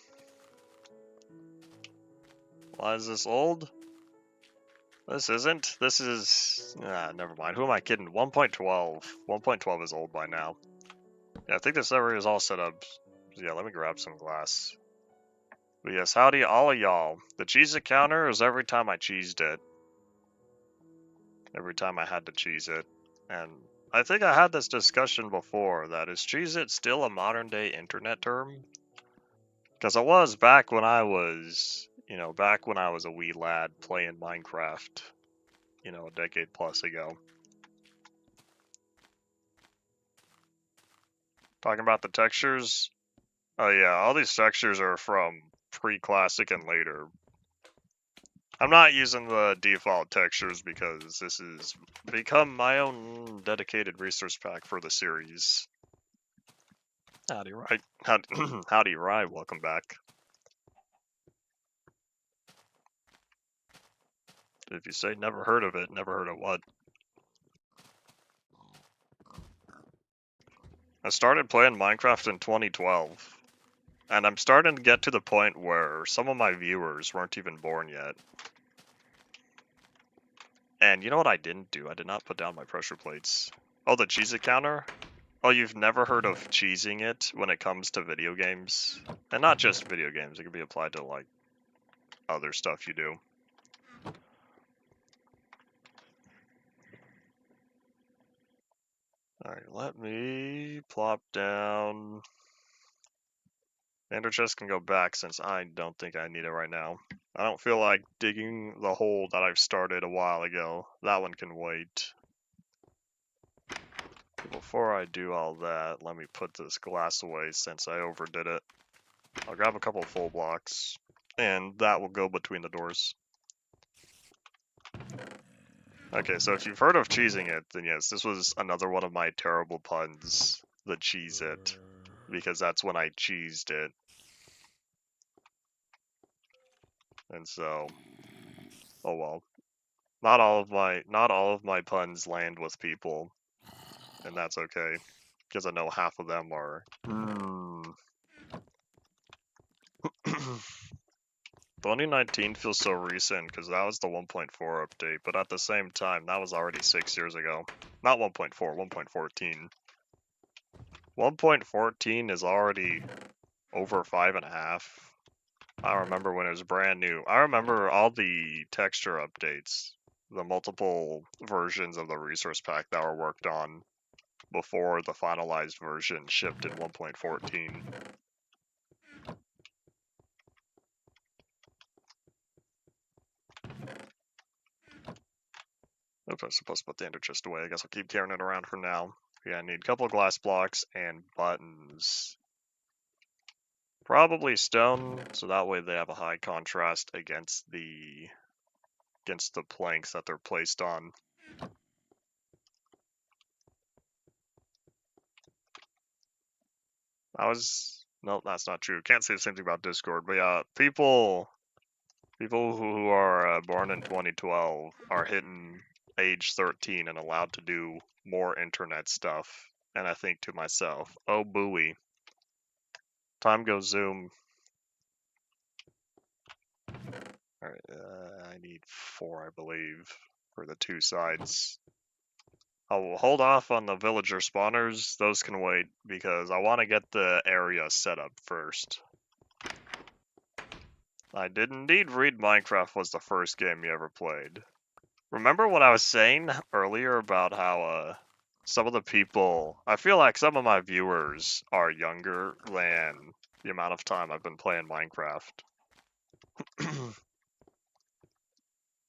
Why is this old? This isn't. This is... never mind. Who am I kidding? 1.12. 1.12 is old by now. Yeah, I think this server is all set up. Yeah, let me grab some glass. But yes, howdy all of y'all. The cheese it counter is every time I cheesed it. Every time I had to cheese it. And I think I had this discussion before, that is Cheez It still a modern day internet term? Because it was back when I was, back when I was a wee lad playing Minecraft, a decade plus ago. Talking about the textures? Oh yeah, all these textures are from pre-classic and later. I'm not using the default textures because this has become my own dedicated resource pack for the series. Howdy, right? Howdy, Rye, welcome back. If you say never heard of it, never heard of what? I started playing Minecraft in 2012, and I'm starting to get to the point where some of my viewers weren't even born yet. And you know what I didn't do? I did not put down my pressure plates. Oh, the cheese it counter? Oh, you've never heard of cheesing it when it comes to video games? And not just video games, it can be applied to, like, other stuff you do. Alright, let me plop down. Ender chest can go back since I don't think I need it right now. I don't feel like digging the hole that I've started a while ago. That one can wait. Before I do all that, let me put this glass away since I overdid it. I'll grab a couple full blocks, and that will go between the doors. Okay, so if you've heard of cheesing it, then yes, this was another one of my terrible puns, the cheese it, because that's when I cheesed it. And so, oh well. Not all of my puns land with people, and that's okay, because I know half of them are. 2019 feels so recent because that was the 1.4 update, but at the same time, that was already 6 years ago. Not 1.4, 1.14. 1.14 is already over 5.5. I remember when it was brand new. I remember all the texture updates, the multiple versions of the resource pack that were worked on before the finalized version shipped in 1.14. Oops, I was supposed to put the ender chest away. I guess I'll keep carrying it around for now. Yeah, I need a couple of glass blocks and buttons. Probably stone, so that way they have a high contrast against the planks that they're placed on. Nope, that's not true. Can't say the same thing about Discord, but yeah, people who are born in 2012 are hitting age 13 and allowed to do more internet stuff. And I think to myself, oh booey. Time goes zoom. Alright, I need 4, I believe, for the 2 sides. I will hold off on the villager spawners. Those can wait, because I want to get the area set up first. I did indeed read Minecraft was the first game you ever played. Remember what I was saying earlier about how, some of the people... I feel like some of my viewers are younger than the amount of time I've been playing Minecraft.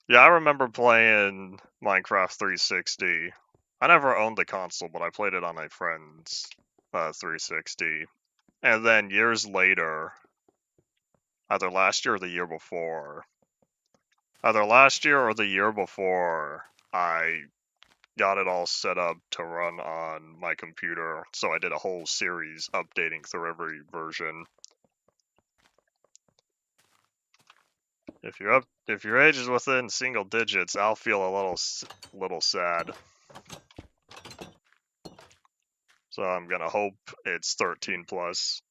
Yeah, I remember playing Minecraft 360. I never owned the console, but I played it on my friend's 360. And then years later, either last year or the year before, I got it all set up to run on my computer. So I did a whole series updating through every version. If your age is within single digits, I'll feel a little sad. So I'm gonna hope it's 13 plus.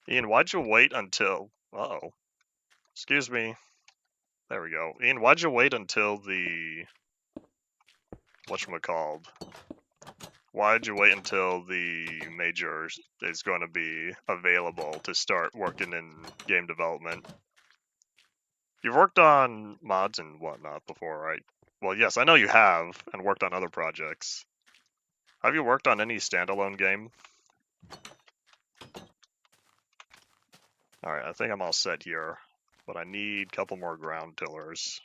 Ian, why'd you wait until... Uh-oh. Excuse me. There we go. Ian, why'd you wait until the... whatchamacalled? Why'd you wait until the major is going to be available to start working in game development? You've worked on mods and whatnot before, right? Well, yes, I know you have, and worked on other projects. Have you worked on any standalone game? Alright, I think I'm all set here, but I need a couple more ground tillers.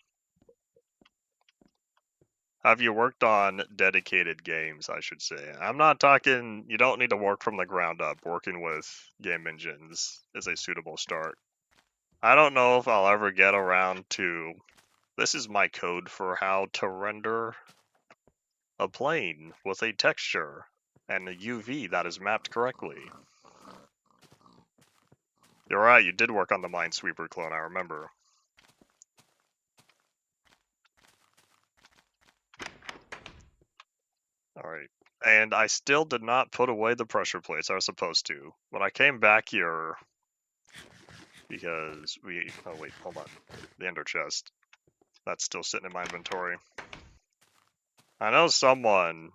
Have you worked on dedicated games, I should say? I'm not talking, you don't need to work from the ground up. Working with game engines is a suitable start. I don't know if I'll ever get around to... This is my code for how to render a plane with a texture and a UV that is mapped correctly. You're right, you did work on the Minesweeper clone, I remember. Alright. And I still did not put away the pressure plates I was supposed to. When I came back here, because oh wait, hold on. The ender chest. that's still sitting in my inventory. I know someone,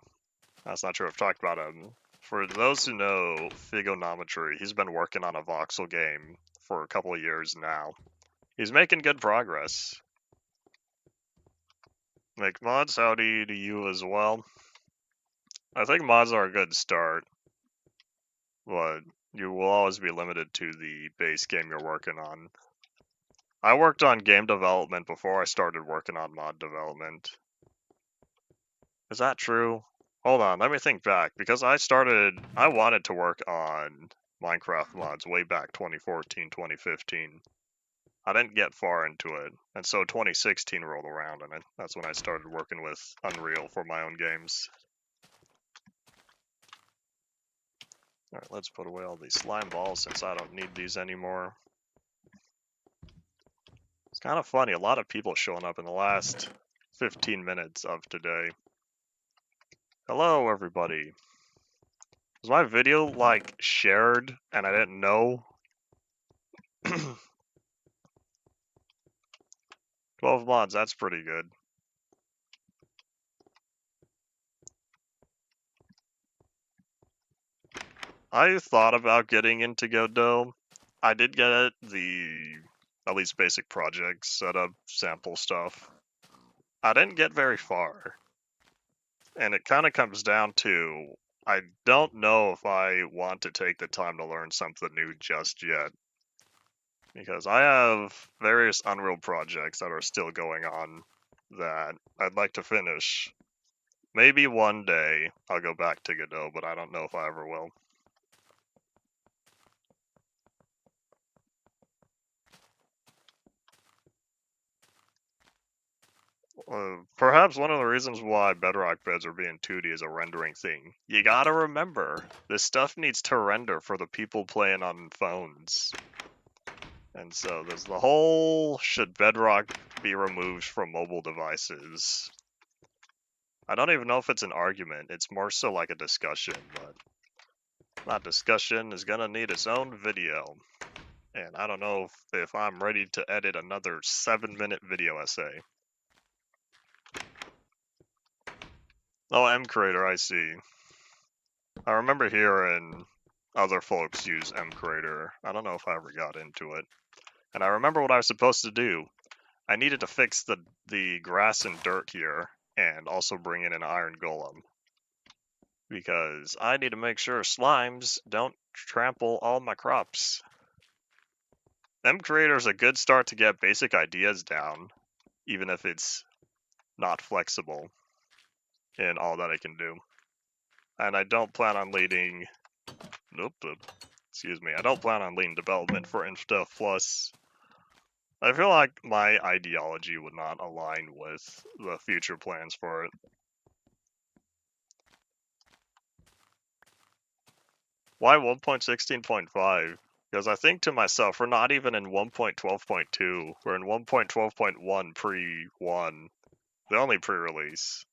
that's not true, I've talked about him. For those who know Figonometry, he's been working on a voxel game for a couple of years now. He's making good progress. Make mods, howdy to you as well. I think mods are a good start, but you will always be limited to the base game you're working on. I worked on game development before I started working on mod development. Is that true? Hold on, let me think back, because I wanted to work on Minecraft mods way back 2014, 2015. I didn't get far into it, and so 2016 rolled around, and that's when I started working with Unreal for my own games. Alright, let's put away all these slime balls since I don't need these anymore. It's kind of funny, a lot of people showing up in the last 15 minutes of today. Hello, everybody. Was my video, like, shared and I didn't know? 12 mods, that's pretty good. I thought about getting into Godot. I did get the at least basic projects, setup, sample stuff. I didn't get very far. And it kind of comes down to, I don't know if I want to take the time to learn something new just yet. Because I have various Unreal projects that are still going on that I'd like to finish. Maybe one day I'll go back to Godot, but I don't know if I ever will. Perhaps one of the reasons why Bedrock beds are being 2D is a rendering thing. You gotta remember, this stuff needs to render for the people playing on phones. And so there's the whole, should Bedrock be removed from mobile devices? I don't even know if it's an argument, it's more so like a discussion, but that discussion is gonna need its own video. And I don't know if I'm ready to edit another 7-minute video essay. Oh, mCreator, I see. I remember hearing other folks use mCreator. I don't know if I ever got into it. And I remember what I was supposed to do. I needed to fix the grass and dirt here, and also bring in an iron golem. Because I need to make sure slimes don't trample all my crops. mCreator is a good start to get basic ideas down, even if it's not flexible in all that I can do. And I don't plan on leading... excuse me. I don't plan on leading development for Insta Plus. I feel like my ideology would not align with the future plans for it. Why 1.16.5? Because I think to myself, we're not even in 1.12.2. We're in 1.12.1 pre-1. The only pre-release.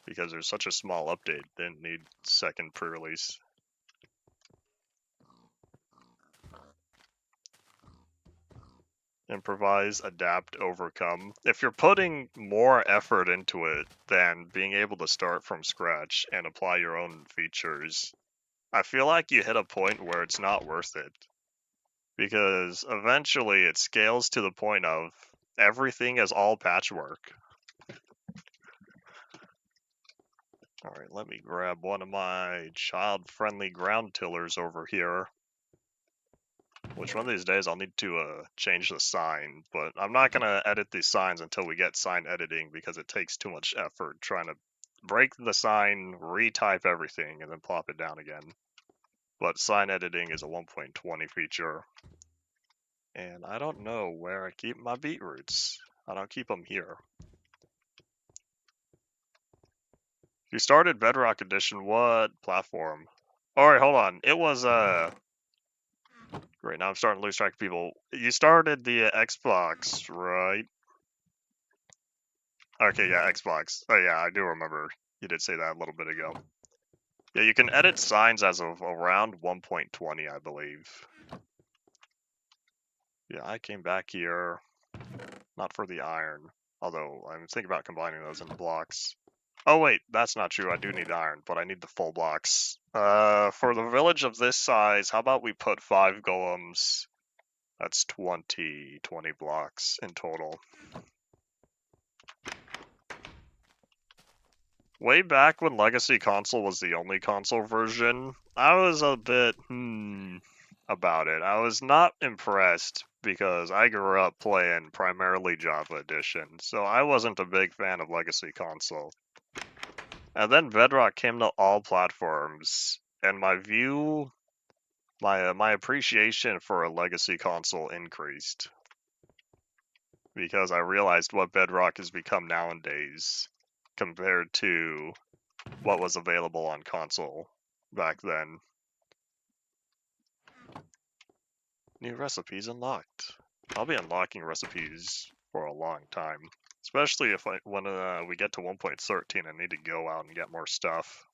Because there's such a small update, didn't need second pre-release. Improvise, adapt, overcome. If you're putting more effort into it than being able to start from scratch and apply your own features, I feel like you hit a point where it's not worth it. Because eventually it scales to the point of everything is all patchwork. Alright, let me grab one of my child-friendly ground tillers over here. Which one of these days I'll need to change the sign, but I'm not going to edit these signs until we get sign editing because it takes too much effort trying to break the sign, retype everything, and then plop it down again. But sign editing is a 1.20 feature. And I don't know where I keep my beetroots. I don't keep them here. You started Bedrock Edition, what platform? Alright, hold on. It was, Great, now I'm starting to lose track of people. You started the Xbox, right? Okay, yeah, Xbox. Oh yeah, I do remember. You did say that a little bit ago. Yeah, you can edit signs as of around 1.20, I believe. Yeah, I came back here, not for the iron. Although, I'm thinking about combining those into blocks. Oh wait, that's not true. I do need iron, but I need the full blocks. For the village of this size, how about we put 5 golems? That's 20 blocks in total. Way back when Legacy Console was the only console version, I was a bit, about it. I was not impressed because I grew up playing primarily Java Edition, so I wasn't a big fan of Legacy Console. And then Bedrock came to all platforms, and my view, my appreciation for a Legacy Console increased because I realized what Bedrock has become nowadays compared to what was available on console back then. New recipes unlocked. I'll be unlocking recipes for a long time, especially if when we get to 1.13 I need to go out and get more stuff.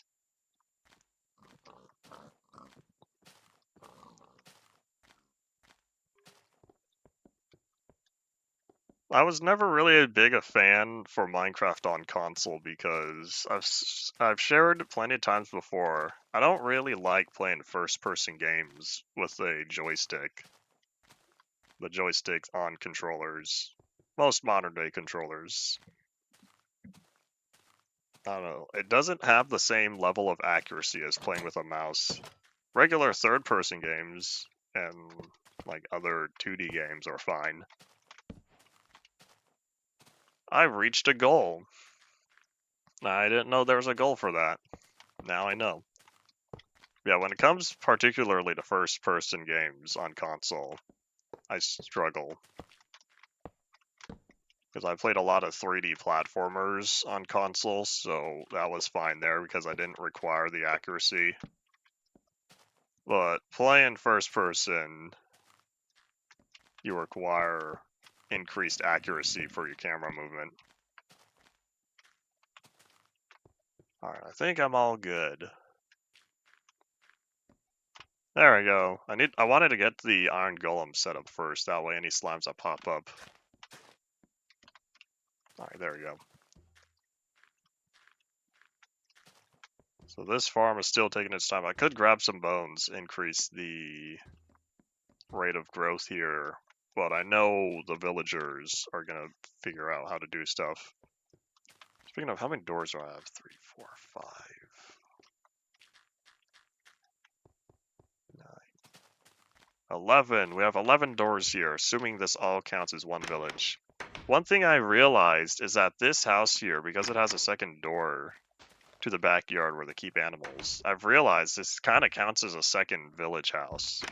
I was never really big a fan for Minecraft on console because I've shared plenty of times before. I don't really like playing first-person games with a joystick. The joysticks on controllers, most modern-day controllers. I don't know. It doesn't have the same level of accuracy as playing with a mouse. Regular third-person games and like other 2D games are fine. I reached a goal. I didn't know there was a goal for that. Now I know. Yeah, when it comes particularly to first-person games on console, I struggle. Because I played a lot of 3D platformers on console, so that was fine there because I didn't require the accuracy. But playing first-person, you require increased accuracy for your camera movement. Alright, I think I'm all good. There we go. I wanted to get the iron golem set up first, that way any slimes that pop up. Alright, there we go. So this farm is still taking its time. I could grab some bones, increase the rate of growth here, but I know the villagers are gonna figure out how to do stuff. Speaking of, how many doors do I have? 3, 4, 5, 9, 11. We have 11 doors here, assuming this all counts as one village. One thing I realized is that this house here, because it has a second door to the backyard where they keep animals, I've realized this kind of counts as a second village house.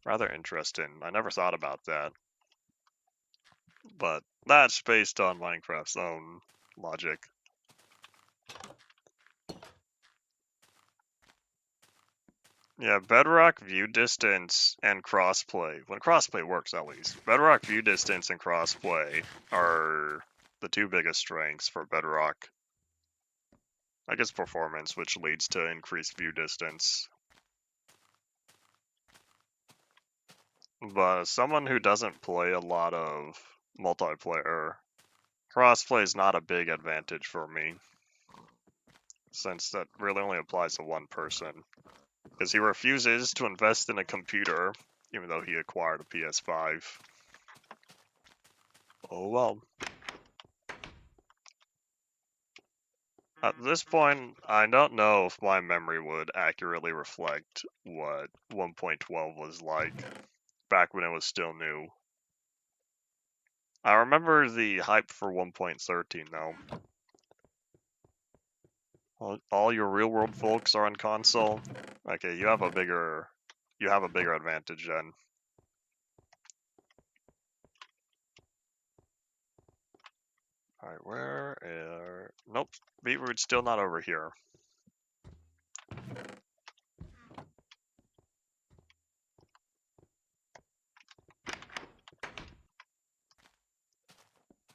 Rather interesting. I never thought about that. But that's based on Minecraft's own logic. Yeah, Bedrock view distance and crossplay. When crossplay works, at least. Bedrock view distance and crossplay are the two biggest strengths for Bedrock. I guess performance, which leads to increased view distance. But as someone who doesn't play a lot of multiplayer, crossplay is not a big advantage for me, since that really only applies to one person. Because he refuses to invest in a computer, even though he acquired a PS5. Oh well. At this point, I don't know if my memory would accurately reflect what 1.12 was like, back when it was still new. I remember the hype for 1.13 though. All your real world folks are on console. Okay, you have a bigger advantage then. Alright, where are... Nope, Beetroot's still not over here.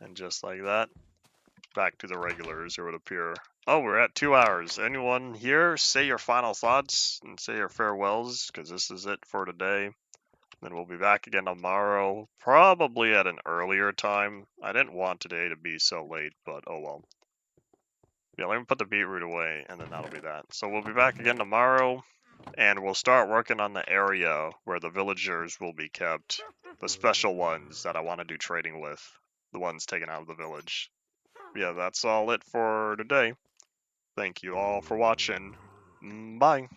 And just like that, back to the regulars, it would appear. Oh, we're at 2 hours. Anyone here say your final thoughts and say your farewells, because this is it for today. Then we'll be back again tomorrow, probably at an earlier time. I didn't want today to be so late, but oh well. Yeah, let me put the beetroot away, and then that'll be that. So we'll be back again tomorrow, and we'll start working on the area where the villagers will be kept. The special ones that I want to do trading with. The ones taken out of the village. Yeah, that's all it for today. Thank you all for watching. Bye.